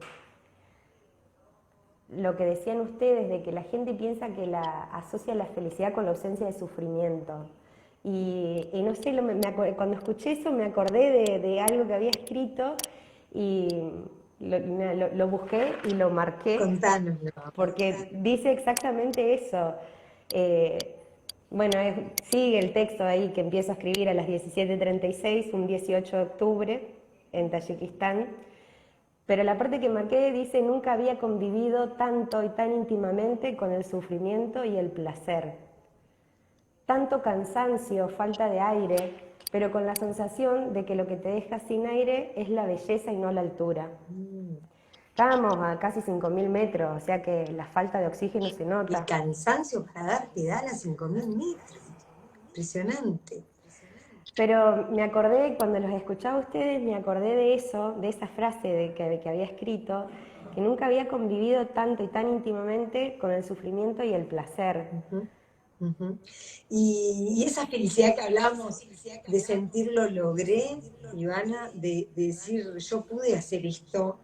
lo que decían ustedes, de que la gente piensa que asocia la felicidad con la ausencia de sufrimiento. Y no sé, cuando escuché eso me acordé de algo que había escrito y lo busqué y lo marqué. Contánoslo. Porque dice exactamente eso. Eh, bueno, sigue el texto ahí que empiezo a escribir a las 17:36, un 18 de octubre, en Tayikistán. Pero la parte que marqué dice: nunca había convivido tanto y tan íntimamente con el sufrimiento y el placer. Tanto cansancio, falta de aire, pero con la sensación de que lo que te deja sin aire es la belleza y no la altura. Estábamos a casi 5.000 metros, o sea que la falta de oxígeno se nota. El cansancio para dar pedal a 5.000 metros. Impresionante. Pero me acordé, cuando los escuchaba a ustedes, me acordé de eso, de esa frase que había escrito, que nunca había convivido tanto y tan íntimamente con el sufrimiento y el placer. Y esa felicidad que hablamos, de sentir lo logré, Ivana, de decir yo pude hacer esto,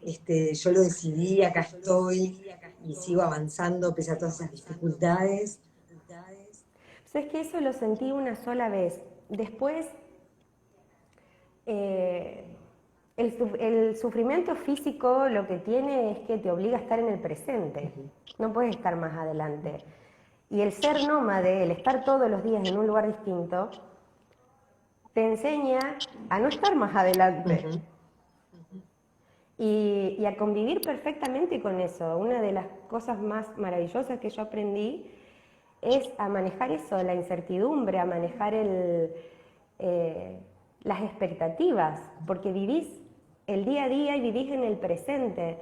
yo lo decidí, acá estoy y sigo avanzando pese a todas esas dificultades. Pues es que eso lo sentí una sola vez. Después, el sufrimiento físico lo que tiene es que te obliga a estar en el presente. No puedes estar más adelante. Y el ser nómade, el estar todos los días en un lugar distinto, te enseña a no estar más adelante. Y a convivir perfectamente con eso. Una de las cosas más maravillosas que yo aprendí es a manejar eso, la incertidumbre, a manejar las expectativas, porque vivís el día a día y vivís en el presente.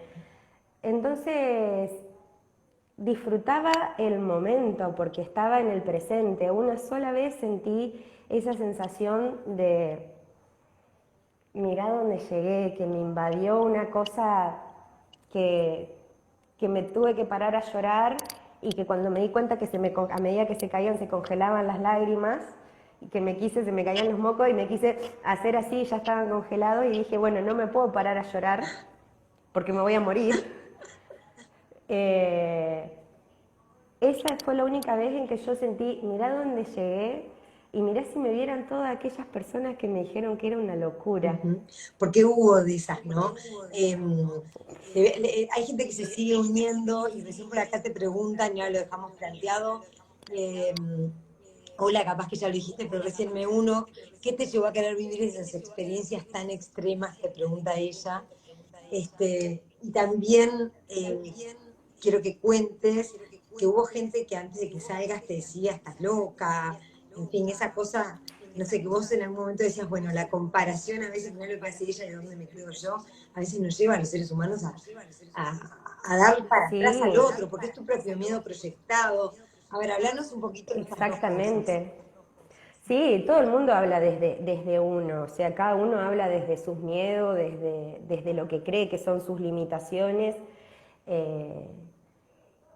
Entonces disfrutaba el momento porque estaba en el presente. Una sola vez sentí esa sensación de: mirá dónde llegué, que me invadió una cosa que me tuve que parar a llorar, y que cuando me di cuenta que a medida que se caían se congelaban las lágrimas, y que se me caían los mocos y me quise hacer así, ya estaban congelados, y dije, bueno, no me puedo parar a llorar porque me voy a morir. Esa fue la única vez en que yo sentí: mirá dónde llegué, y mirá si me vieran todas aquellas personas que me dijeron que era una locura. Porque hubo de esas, ¿no? Hay gente que se sigue uniendo y recién por acá te preguntan, ya lo dejamos planteado. Hola, capaz que ya lo dijiste, pero recién me uno. ¿Qué te llevó a querer vivir esas experiencias tan extremas? Te pregunta ella. Y también quiero que cuentes que hubo gente que antes de que salgas te decía: estás loca, en fin, esa cosa, no sé, que vos en algún momento decías, bueno, la comparación a veces, no lo que hace ella y de dónde me creo yo, a veces nos lleva a los seres humanos a dar para atrás al otro, porque es tu propio miedo proyectado. A ver, hablarnos un poquito de estas dos cosas. Exactamente. Sí, todo el mundo habla desde uno, o sea, cada uno habla desde sus miedos, desde lo que cree que son sus limitaciones.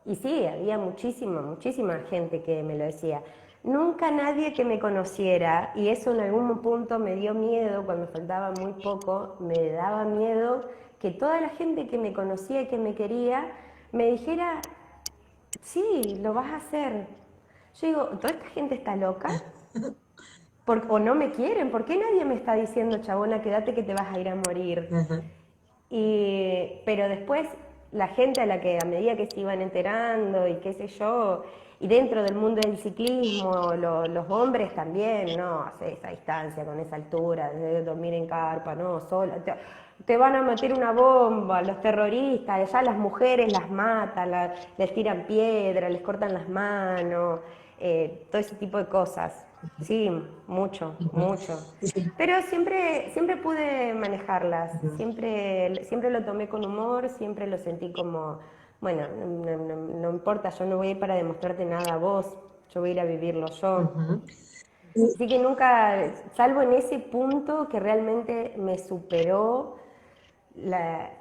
Y sí, había muchísima gente que me lo decía. Nunca nadie que me conociera, y eso en algún punto me dio miedo, cuando faltaba muy poco, me daba miedo que toda la gente que me conocía y que me quería me dijera: sí, lo vas a hacer. Yo digo, ¿toda esta gente está loca? ¿O no me quieren? ¿Por qué nadie me está diciendo, chabona, quédate que te vas a ir a morir? Pero después la gente a medida que se iban enterando y qué sé yo, y dentro del mundo del ciclismo, los hombres también, no, esa distancia con esa altura, de dormir en carpa, no, sola, te van a meter una bomba, los terroristas, allá las mujeres las matan, les tiran piedra, les cortan las manos, todo ese tipo de cosas. Sí, mucho. Pero siempre pude manejarlas, siempre lo tomé con humor, siempre lo sentí como bueno, no importa, yo no voy a ir para demostrarte nada a vos, yo voy a ir a vivirlo yo. Ujú. Así que nunca, salvo en ese punto que realmente me superó la,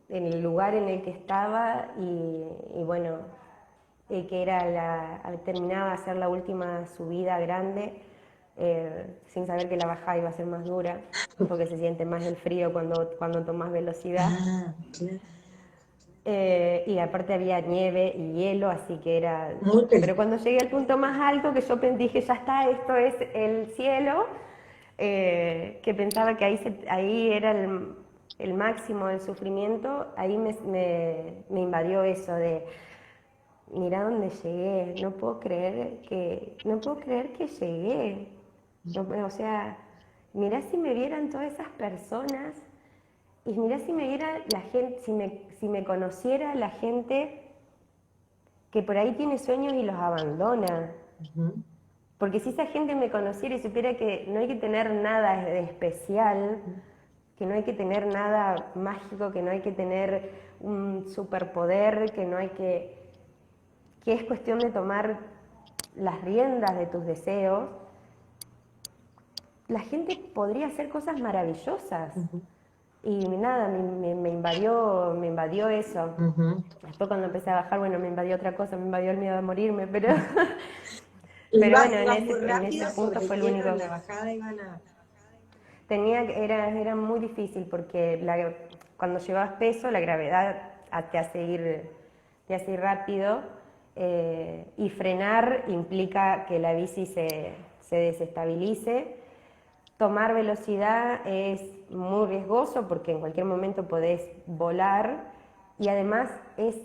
en el lugar en el que estaba y bueno, que era terminaba de hacer la última subida grande, sin saber que la bajada iba a ser más dura, porque se siente más el frío cuando tomas velocidad. Ah, claro. Y aparte había nieve y hielo, así que era... Muy Pero peligroso. cuando llegué al punto más alto, que yo dije, ya está, esto es el cielo, que pensaba que ahí era el máximo del sufrimiento, ahí me invadió eso de, mira dónde llegué, no puedo creer que llegué. O sea, mira si me vieran todas esas personas y mira si me viera la gente, si me conociera la gente que por ahí tiene sueños y los abandona. Ujú. Porque si esa gente me conociera y supiera que no hay que tener nada de especial, que no hay que tener nada mágico, que no hay que tener un superpoder, que es cuestión de tomar las riendas de tus deseos, la gente podría hacer cosas maravillosas. Ujú. Y nada, me invadió eso. Ujú. Después cuando empecé a bajar, bueno, me invadió otra cosa, me invadió el miedo a morirme, pero, pero Iba, bueno, iba muy en ese rápido punto sobre fue el el hielo único. en la bajada, iban a... Era muy difícil porque cuando llevas peso, la gravedad te hace ir rápido, y frenar implica que la bici se desestabilice. Tomar velocidad es muy riesgoso porque en cualquier momento podés volar y además es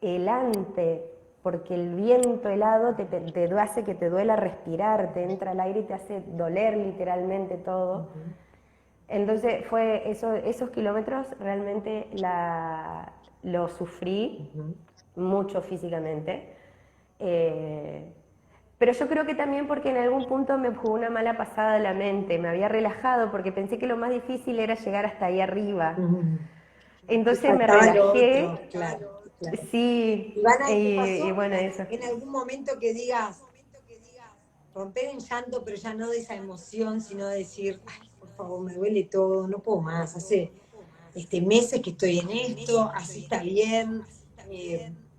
helante porque el viento helado te hace que te duela respirar, te entra el aire y te hace doler literalmente todo. Ujú. Entonces fue esos kilómetros realmente lo sufrí Ujú. mucho físicamente. Eh, pero yo creo que también porque en algún punto me jugó una mala pasada la mente, me había relajado porque pensé que lo más difícil era llegar hasta ahí arriba. Ujú. Y Entonces me faltaba lo otro, relajé, claro, claro. sí, Ivana, ¿y te y pasó bueno, eso. en algún momento que digas, romper en llanto, pero ya no de esa emoción, sino de decir, ay, por favor, me duele todo, no puedo más, hace meses que estoy en esto, así está bien,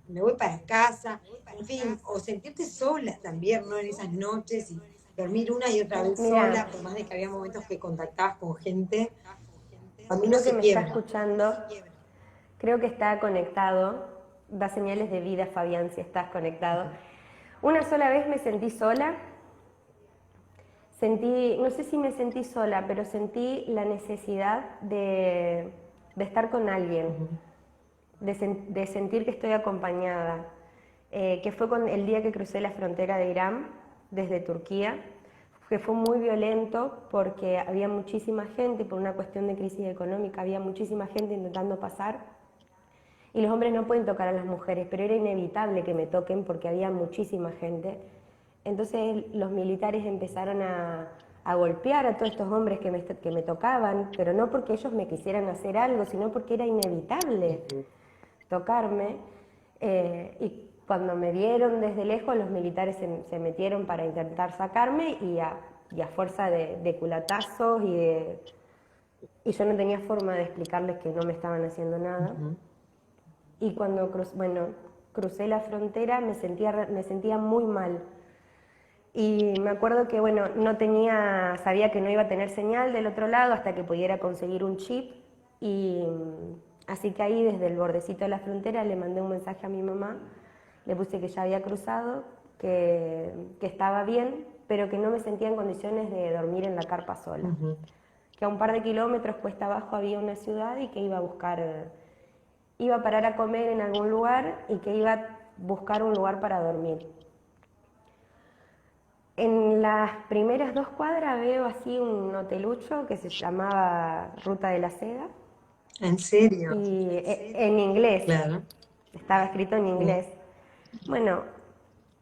me voy para casa, en fin, o sentirte sola también, ¿no? En esas noches y dormir una y otra vez Mira, sola, por más de que había momentos que contactabas con gente, cuando uno creo que se me está quiebra. escuchando, creo que está conectado, da señales de vida, Fabián, si estás conectado. Una sola vez me sentí sola, no sé si me sentí sola, pero sentí la necesidad de estar con alguien, Ujú. de sentir que estoy acompañada, que fue con el día que crucé la frontera de Irán desde Turquía, que fue muy violento porque había muchísima gente, por una cuestión de crisis económica, había muchísima gente intentando pasar y los hombres no pueden tocar a las mujeres, pero era inevitable que me toquen porque había muchísima gente. Entonces los militares empezaron a golpear a todos estos hombres que me tocaban, pero no porque ellos me quisieran hacer algo, sino porque era inevitable Ujú. tocarme. Y cuando me vieron desde lejos, los militares se metieron para intentar sacarme y a fuerza de culatazos y yo no tenía forma de explicarles que no me estaban haciendo nada. Ujú. Y cuando crucé la frontera me sentía muy mal. Y me acuerdo que, bueno, sabía que no iba a tener señal del otro lado hasta que pudiera conseguir un chip. Y así que ahí, desde el bordecito de la frontera, le mandé un mensaje a mi mamá. Le puse que ya había cruzado, que estaba bien, pero que no me sentía en condiciones de dormir en la carpa sola. Ujú. Que a un par de kilómetros cuesta abajo había una ciudad y que iba a parar a comer en algún lugar y que iba a buscar un lugar para dormir. En las primeras 2 cuadras veo así un hotelucho que se llamaba Ruta de la Seda ¿En serio? y en inglés, Claro. estaba escrito en Sí. inglés. Bueno,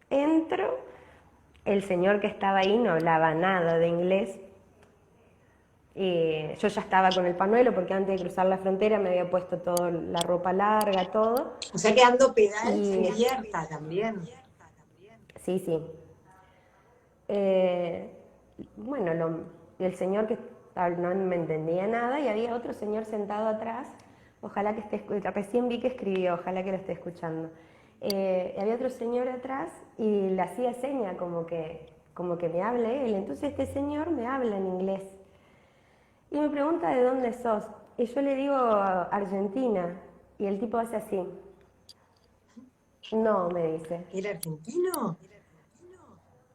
entro, el señor que estaba ahí no hablaba nada de inglés Y yo ya estaba con el pañuelo porque antes de cruzar la frontera me había puesto toda la ropa larga, todo. O sea que Ando Pedal Y fue abierta también. sí, sí. Eh, bueno, el señor que no me entendía nada y había otro señor sentado atrás, ojalá que esté escuchando, recién vi que escribió, ojalá que lo esté escuchando. Había otro señor atrás y le hacía seña como que me hable él, entonces este señor me habla en inglés y me pregunta de dónde sos y yo le digo Argentina y el tipo hace así, no, me dice. ¿Era argentino?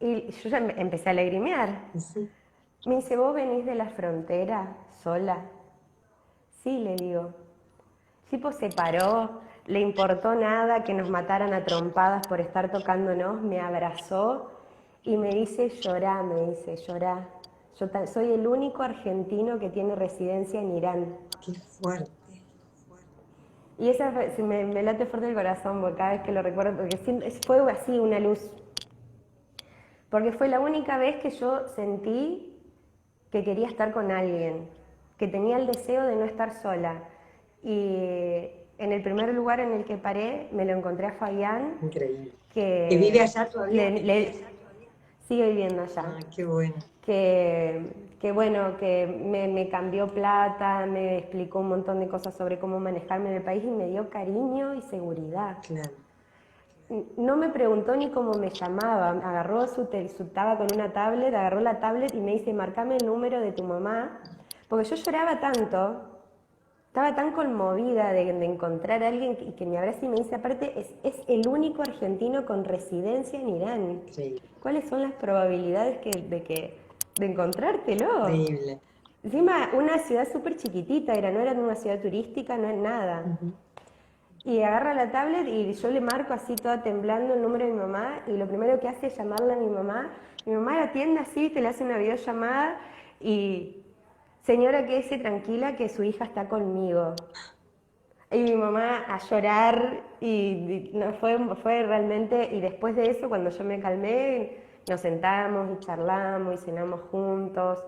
Y yo ya empecé a lagrimear. Sí. Me dice, ¿vos venís de la frontera sola? Sí, le digo. El tipo se paró, le importó nada que nos mataran a trompadas por estar tocándonos, me abrazó y me dice, llorá, me dice, llorá. Soy el único argentino que tiene residencia en Irán. Qué fuerte. Y esa me late fuerte el corazón porque cada vez que lo recuerdo, porque fue así una luz. Porque fue la única vez que yo sentí que quería estar con alguien, que tenía el deseo de no estar sola. Y en el primer lugar en el que paré me lo encontré a Fabián, Increíble. ¿Que vive que allá todavía? sigue viviendo allá. Ah, qué bueno. Que bueno, que me cambió plata, me explicó un montón de cosas sobre cómo manejarme en el país y me dio cariño y seguridad. Claro. No me preguntó ni cómo me llamaba, agarró estaba con una tablet, agarró la tablet y me dice, marcame el número de tu mamá, porque yo lloraba tanto, estaba tan conmovida de encontrar a alguien que me abrace y me dice, aparte, es el único argentino con residencia en Irán. Increíble. ¿Cuáles son las probabilidades de encontrártelo? Increíble. Encima, una ciudad súper chiquitita era, no era una ciudad turística, no es nada. Y agarra la tablet y yo le marco así toda temblando el número de mi mamá y lo primero que hace es llamarla a mi mamá. Mi mamá la atiende así, te le hace una videollamada y señora, quédese tranquila que su hija está conmigo. Y mi mamá a llorar y no, fue realmente, y después de eso cuando yo me calmé nos sentamos y charlamos y cenamos juntos.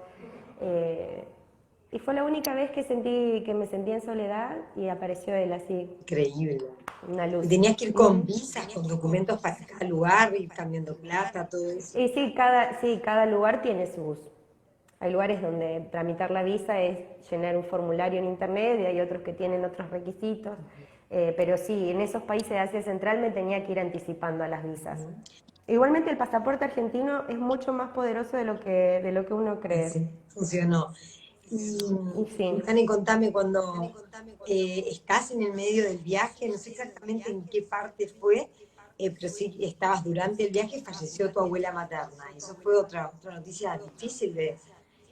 Y fue la única vez que me sentí en soledad y apareció él así, Increíble. una luz. Y tenías que ir con visas, con documentos para cada lugar, ir cambiando plata, todo eso. Y sí, cada lugar tiene sus... Hay lugares donde tramitar la visa es llenar un formulario en internet y hay otros que tienen otros requisitos. Pero sí, en esos países de Asia Central me tenía que ir anticipando a las visas. Igualmente el pasaporte argentino es mucho más poderoso de lo que uno cree. Sí, funcionó. Y sí. Dani, contame, cuando estás en el medio del viaje, no sé exactamente en qué parte fue, pero sí estabas durante el viaje, falleció tu abuela materna. Y eso fue otra noticia difícil de...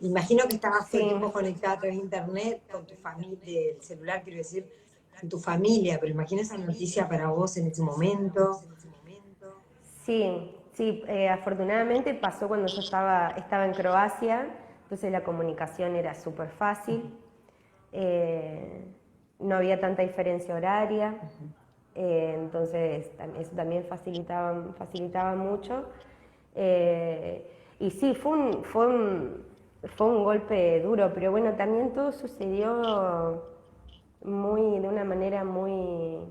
Imagino que estabas todo el Sí, tiempo conectada a través de internet, con tu familia, del celular, quiero decir, con tu familia, pero imagina esa noticia para vos en ese momento. sí, sí. Afortunadamente pasó cuando yo estaba en Croacia, entonces la comunicación era súper fácil. Eh, no había tanta diferencia horaria, entonces eso también facilitaba mucho. Y sí, fue un golpe duro, pero bueno, también todo sucedió de una manera muy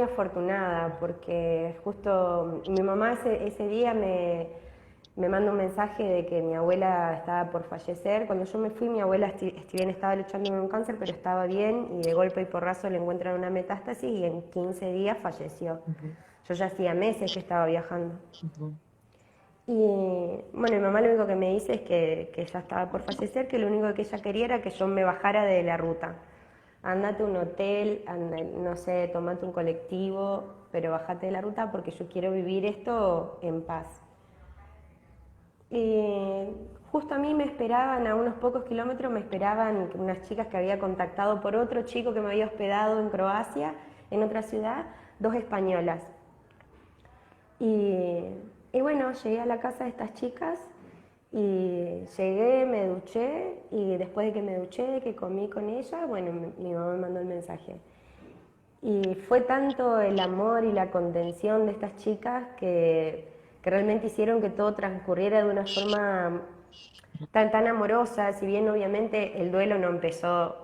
afortunada, porque justo mi mamá ese día me manda un mensaje de que mi abuela estaba por fallecer. Cuando yo me fui, mi abuela, si bien estaba luchando con un cáncer, pero estaba bien y de golpe y porrazo le encuentran una metástasis y en 15 días falleció. Yo ya hacía meses que estaba viajando. Y bueno, mi mamá lo único que me dice es que ya estaba por fallecer, que lo único que ella quería era que yo me bajara de la ruta. Andate a un hotel, no sé, tomate un colectivo, pero bajate de la ruta porque yo quiero vivir esto en paz. Y justo a mí me esperaban, a unos pocos kilómetros, me esperaban unas chicas que había contactado por otro chico que me había hospedado en Croacia, en otra ciudad, dos españolas. Y bueno, llegué a la casa de estas chicas y llegué, me duché y después de que me duché, de que comí con ella, bueno, mi mamá me mandó el mensaje. Y fue tanto el amor y la contención de estas chicas que realmente hicieron que todo transcurriera de una forma tan amorosa, si bien obviamente el duelo no empezó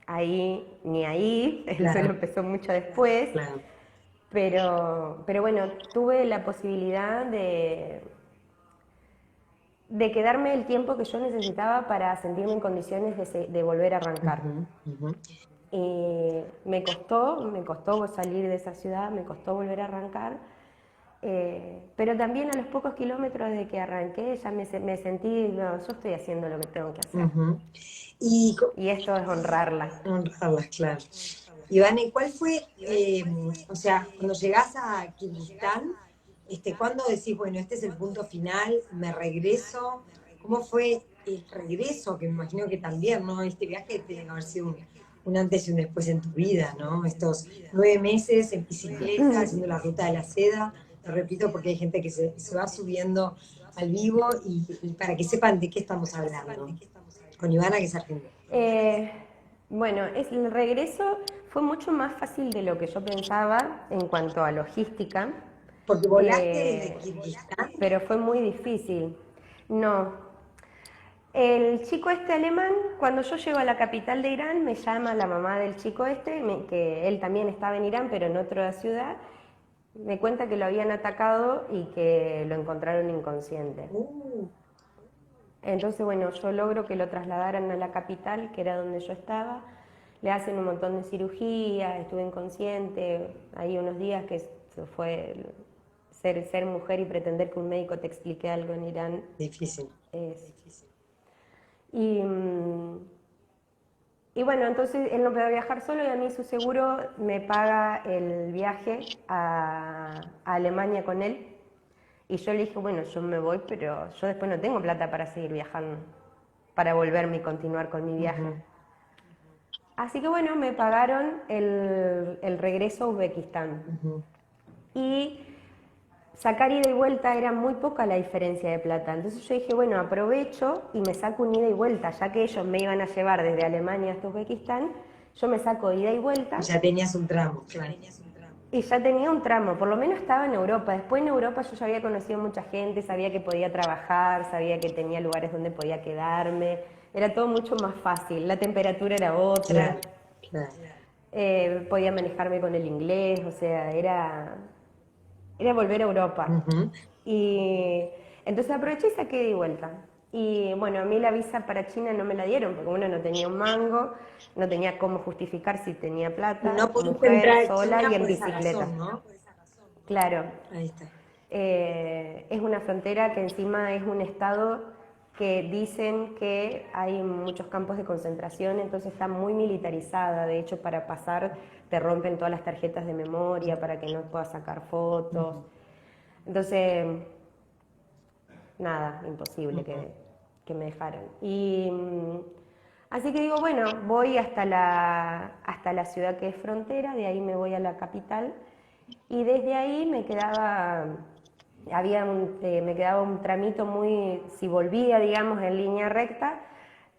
ahí ni ahí, el Claro. duelo empezó mucho después, Claro. pero bueno, tuve la posibilidad de quedarme el tiempo que yo necesitaba para sentirme en condiciones de volver a arrancar. Ujú, ujú. Y me costó salir de esa ciudad, me costó volver a arrancar, pero también a los pocos kilómetros de que arranqué ya me sentí, no, yo estoy haciendo lo que tengo que hacer. Ujú. Y Y esto es honrarla. honrarlas, claro. Ivane, ¿cuál fue, o sea, cuando llegás a Kirguistán, cuándo decís, bueno, este es el punto final, me regreso? ¿Cómo fue el regreso? Que me imagino que también, ¿no? Este viaje tiene que haber sido un antes y un después en tu vida, ¿no? Estos 9 meses en bicicleta, haciendo la ruta de la seda. Te repito porque hay gente que se va subiendo al vivo y para que sepan de qué estamos hablando. Con Ivana, que es argentina. Eh, bueno, el regreso fue mucho más fácil de lo que yo pensaba en cuanto a logística, Porque volaste desde eh, Kirguistán. pero fue muy difícil. No, el chico este alemán, cuando yo llego a la capital de Irán, me llama la mamá del chico este, que él también estaba en Irán, pero en otra ciudad, me cuenta que lo habían atacado y que lo encontraron inconsciente. Entonces, bueno, yo logro que lo trasladaran a la capital, que era donde yo estaba, le hacen un montón de cirugías, estuve inconsciente, hay unos días que fue ser mujer y pretender que un médico te explique algo en Irán. Difícil. Es, y, y bueno, entonces él no podía viajar solo y a mí su seguro me paga el viaje a Alemania con él. Y yo le dije, bueno, yo me voy, pero yo después no tengo plata para seguir viajando, para volverme y continuar con mi viaje. Así que bueno, me pagaron el regreso a Uzbekistán. Y sacar ida y vuelta era muy poca la diferencia de plata. Entonces yo dije, bueno, aprovecho y me saco un ida y vuelta, ya que ellos me iban a llevar desde Alemania hasta Uzbekistán, yo me saco ida y vuelta. Ya tenías un tramo, claro. Y ya tenía un tramo, por lo menos estaba en Europa. Después en Europa yo ya había conocido mucha gente, sabía que podía trabajar, sabía que tenía lugares donde podía quedarme. Era todo mucho más fácil, la temperatura era otra. Claro, claro. Podía manejarme con el inglés, o sea, era volver a Europa. Y entonces aproveché y saqué de vuelta. Y bueno, a mí la visa para China no me la dieron, porque uno no tenía un mango, no tenía cómo justificar si tenía plata, No pudiste mujer, entrar a sola China y en por esa bicicleta. razón, ¿no? Claro. Ahí está. Es una frontera que encima es un estado que dicen que hay muchos campos de concentración, entonces está muy militarizada. De hecho, para pasar te rompen todas las tarjetas de memoria para que no puedas sacar fotos. Entonces, nada, imposible que me dejaran. Y así que digo, bueno, voy hasta la ciudad que es frontera, de ahí me voy a la capital y desde ahí me quedaba un tramito muy, si volvía, digamos, en línea recta,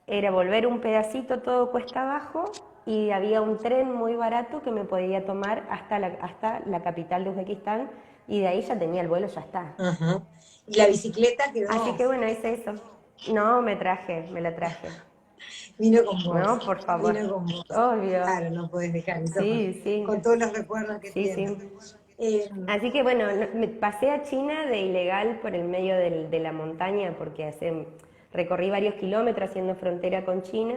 era volver un pedacito todo cuesta abajo y había un tren muy barato que me podía tomar hasta la capital de Uzbekistán y de ahí ya tenía el vuelo, ya está. Ajá. ¿Y la bicicleta quedó? Así que bueno, hice eso. No, me la traje. Vino con vos. No, por favor. Vino con vos. Obvio. Claro, no podés dejar eso Sí, sí. con todos los recuerdos que Sí, tienes. sí. Así que bueno, me pasé a China de ilegal por el medio de la montaña porque recorrí varios kilómetros haciendo frontera con China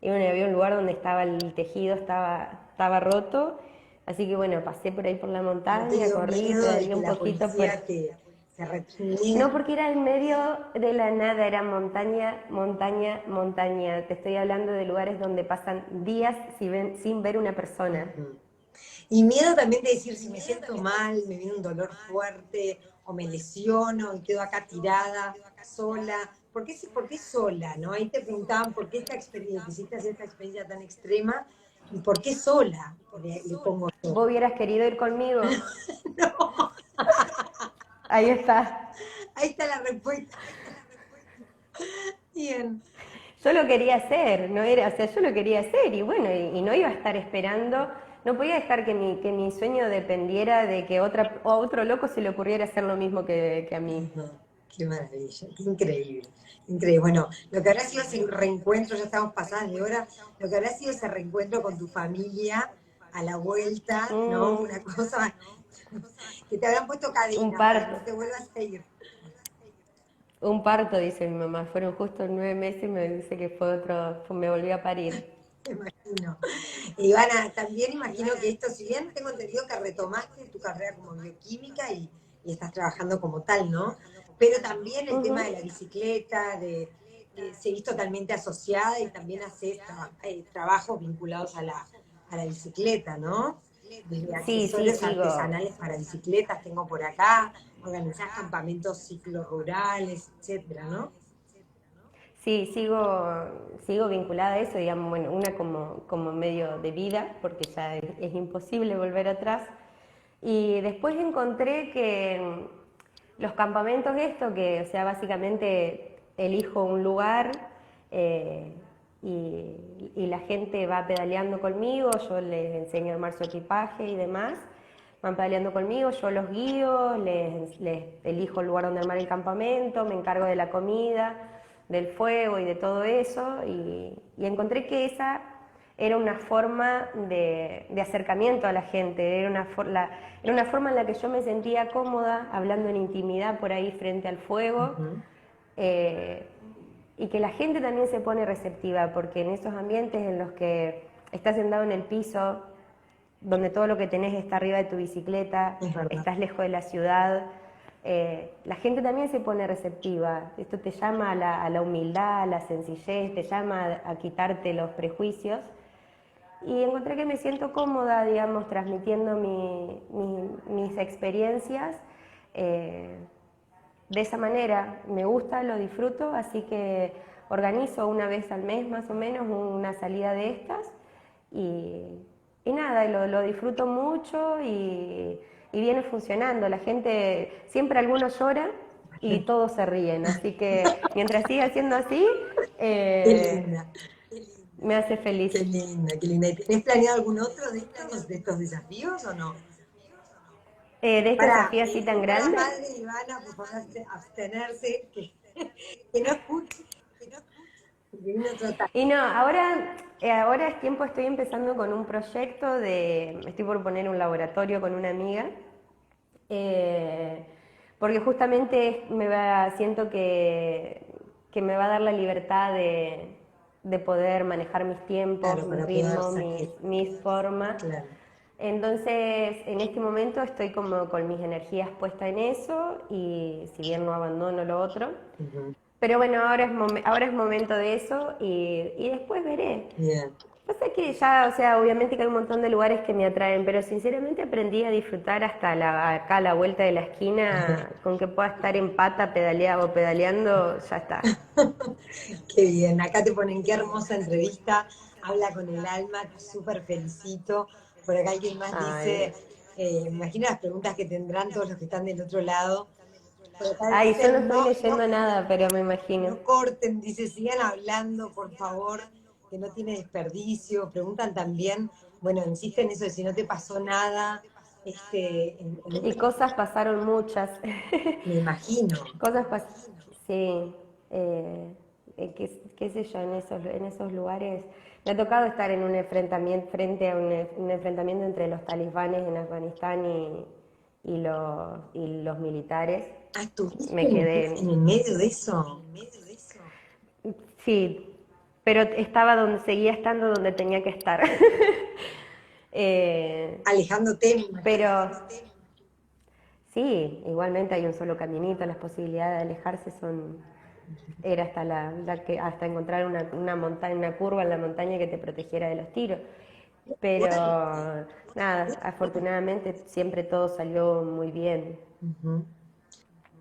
y bueno, había un lugar donde estaba el tejido, estaba roto, así que bueno, pasé por ahí por la montaña, corrí, todavía un poquito por... No, porque era en medio de la nada, era montaña, montaña, montaña. Te estoy hablando de lugares donde pasan días sin ver una persona. Y miedo también de decir, si me siento mal, me viene un dolor fuerte, o me lesiono y quedo acá tirada, sola. ¿Por qué sola? ¿No? Ahí te preguntaban por qué esta experiencia, quisiste hacer esta experiencia tan extrema, y por qué sola, le pongo yo. ¿Vos hubieras querido ir conmigo? No. Ahí está. Ahí está la respuesta. Bien. Yo lo quería hacer, no era, o sea, yo lo quería hacer y bueno, y no iba a estar esperando, no podía dejar que mi sueño dependiera de que a otro loco se le ocurriera hacer lo mismo que a mí. Qué maravilla, qué increíble, increíble. Bueno, lo que habrá sido ese reencuentro, ya estamos pasadas de hora, lo que habrá sido ese reencuentro con tu familia a la vuelta, ¿no? Mm, Una cosa que te habrán puesto un cadena para que parto, no te vuelvas a ir. un parto, dice mi mamá. Fueron justo 9 meses y me dice que fue otro, me volví a parir. Me imagino. Ivana, también imagino que esto, si bien tengo entendido que retomaste tu carrera como bioquímica y estás trabajando como tal, ¿no? Pero también el tema Ujú. de la bicicleta, seguís totalmente asociada y también haces trabajos vinculados a la bicicleta, ¿no? Desde Sí, sí, accesorios sigo. artesanales para bicicletas tengo por acá, organizás campamentos ciclorurales, etcétera, ¿no? Sí, sigo vinculada a eso, digamos, bueno, una como medio de vida, porque ya es imposible volver atrás. Y después encontré que los campamentos, esto, que, o sea, básicamente elijo un lugar eh, y la gente va pedaleando conmigo, yo les enseño a armar su equipaje y demás, van pedaleando conmigo, yo los guío, les elijo el lugar donde armar el campamento, me encargo de la comida, del fuego y de todo eso, y encontré que esa era una forma de acercamiento a la gente, era una forma en la que yo me sentía cómoda hablando en intimidad por ahí frente al fuego, Ujú. eh, y que la gente también se pone receptiva, porque en esos ambientes en los que estás sentado en el piso, donde todo lo que tenés está arriba de tu bicicleta, Es verdad. estás lejos de la ciudad, la gente también se pone receptiva. Esto te llama a la humildad, a la sencillez, te llama a quitarte los prejuicios. Y encontré que me siento cómoda, digamos, transmitiendo mis experiencias eh, de esa manera. Me gusta, lo disfruto, así que organizo una vez al mes más o menos una salida de estas y, y nada, lo disfruto mucho y viene funcionando. La gente, siempre algunos lloran y todos se ríen, así que mientras siga siendo así, Qué eh, linda. me hace feliz. Qué linda, qué linda. ¿Y tenés planeado algún otro de estos desafíos o no? De este Para desafío así tan está la grande. madre de Ivana, por favor, abstenerse, que no escuche, que viene otro Y no, ahora es tiempo, estoy empezando con un proyecto estoy por poner un laboratorio con una amiga, eh, porque justamente siento que me va a dar la libertad de poder manejar mis tiempos, claro, mis para poder ritmos, salir. mis formas. Claro. Entonces, en este momento estoy como con mis energías puestas en eso y si bien no abandono lo otro, Ujú. pero bueno, ahora es momento de eso y después veré. Bien. Pasa que ya, o sea, obviamente que hay un montón de lugares que me atraen, pero sinceramente aprendí a disfrutar hasta acá a la vuelta de la esquina, con que pueda estar en pata pedaleando o pedaleando, ya está. Qué bien. Acá te ponen qué hermosa entrevista. Habla con el alma, te súper felicito. Por acá alguien más Ay, dice, me imagino las preguntas que tendrán todos los que están del otro lado. Por acá ay, yo no dicen, estoy no, no, leyendo nada, pero me imagino. no corten, dice, sigan hablando, por favor, que no tiene desperdicio. Preguntan también, bueno, insisten en eso de si no te pasó nada, Y cosas pasaron muchas. me imagino. Cosas pasaron. Sí. Qué sé yo, en esos lugares. Me ha tocado estar en un enfrentamiento, frente a un enfrentamiento entre los talibanes en Afganistán y los militares. Ah, ¿estuviste Me quedé. en el medio de eso? Sí, pero seguía estando donde tenía que estar. Eh, Alejándote, me imagino. pero sí, igualmente hay un solo caminito, las posibilidades de alejarse era hasta hasta encontrar una montaña, una curva en la montaña que te protegiera de los tiros. Pero nada, afortunadamente siempre todo salió muy bien. Ujú.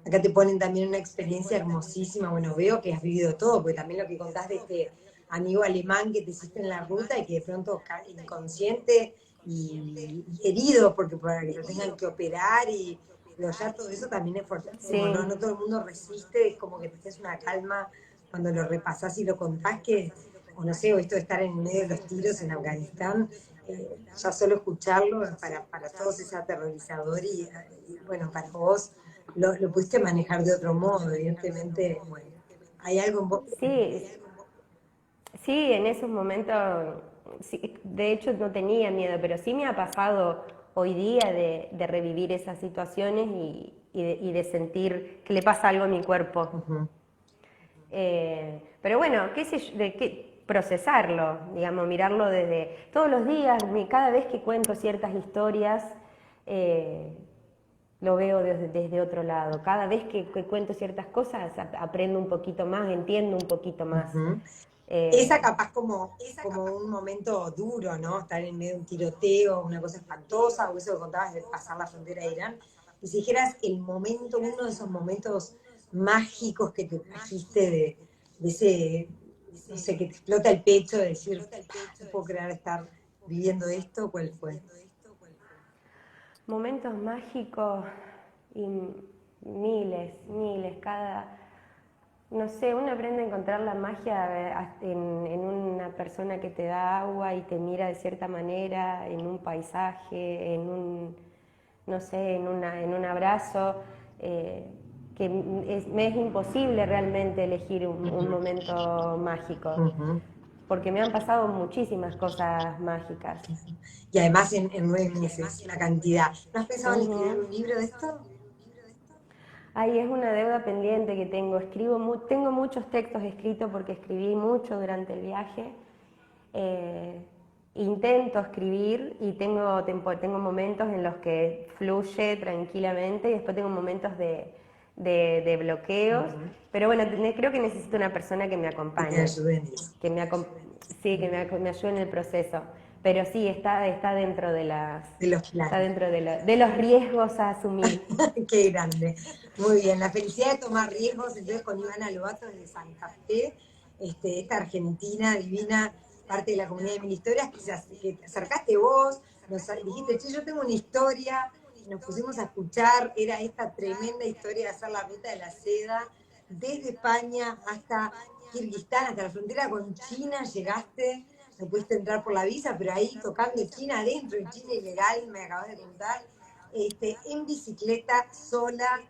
Acá te ponen también una experiencia hermosísima. Bueno, veo que has vivido todo, porque también lo que contás de este amigo alemán que te hiciste en la ruta y que de pronto cae inconsciente y herido, porque para que lo tengan que operar y pero ya todo eso también es fuertísimo, ¿no? Sí, No todo el mundo resiste, es como que te haces una calma cuando lo repasás y lo contás que, o no sé, o esto de estar en medio de los tiros en Afganistán, ya solo escucharlo para todos es aterrorizador y bueno, para vos lo pudiste manejar de otro modo, evidentemente, bueno, hay algo en vos. Sí, sí, en esos momentos, sí, de hecho no tenía miedo, pero sí me ha pasado hoy día de revivir esas situaciones y de sentir que le pasa algo a mi cuerpo. Ujú. Pero bueno, qué sé procesarlo, digamos, mirarlo desde todos los días, cada vez que cuento ciertas historias, eh, lo veo desde otro lado. Cada vez que cuento ciertas cosas, aprendo un poquito más, entiendo un poquito más. Ujú. Esa Eh, capaz como un momento duro, ¿no? Estar en medio de un tiroteo, una cosa espantosa, o eso que contabas de pasar la frontera de Irán. Y si dijeras el momento, uno de esos momentos mágicos que te trajiste de ese, no sé, que te explota el pecho de decir, no puedo creer estar viviendo esto, ¿cuál fue? Momentos mágicos y miles, miles, no sé, uno aprende a encontrar la magia en una persona que te da agua y te mira de cierta manera, en un paisaje, no sé, en un abrazo, que me es imposible realmente elegir un Ujú, momento mágico, ujú. porque me han pasado muchísimas cosas mágicas. Y además en 9 meses, la cantidad. ¿No has pensado en escribir Ujú. un libro de esto? Ay, es una deuda pendiente que tengo. Tengo muchos textos escritos porque escribí mucho durante el viaje. Eh, Intento escribir y tengo momentos en los que fluye tranquilamente y después tengo momentos de bloqueos. Ujú. Pero bueno, creo que necesito una persona que me Que te acompañe, ayuden en eso. que me, sí, me ayude en el proceso. Pero sí, está dentro De los está planes. dentro de los riesgos a asumir. Qué grande. Muy bien. La felicidad de tomar riesgos, entonces con Ivana Lobato desde Santa Fe, esta argentina divina, parte de la comunidad de Mil Historias, que te acercaste vos, nos dijiste, che, yo tengo una historia, nos pusimos a escuchar, era esta tremenda historia de hacer la ruta de la seda desde España hasta Kirguistán, hasta la frontera con China, llegaste, no pudiste entrar por la visa, pero ahí tocando China adentro, en China ilegal, me acabas de contar, en bicicleta, sola,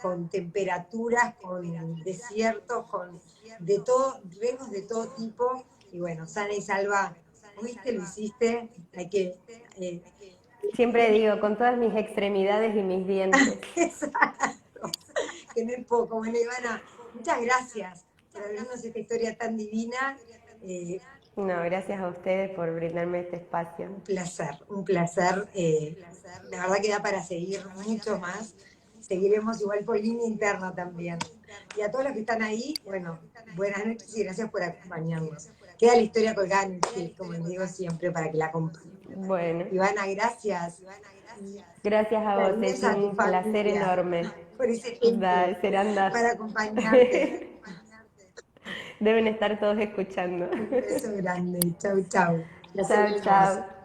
con temperaturas, con desiertos, con de todo, riesgos de todo tipo, y bueno, sana y salva, fuiste, lo hiciste, hay que... Siempre digo, con todas mis extremidades y mis dientes. Exacto, que no es poco. Bueno, Ivana, muchas gracias por abrirnos esta historia tan divina. Eh, No, gracias a ustedes por brindarme este espacio. Un placer, un placer. La verdad que da para seguir mucho más. Seguiremos igual por línea interna también. Y a todos los que están ahí, bueno, buenas noches y gracias por acompañarnos. Queda la historia colgada en el feed, como les digo siempre, para que la acompañen. Bueno, Ivana, gracias. gracias a vos, es Cariños a tu un placer familia enorme. por ese ejemplo, Da, serán das. para acompañarte. Deben estar todos escuchando. Un beso grande. Chau, chau. La Chao, seguimos. chao.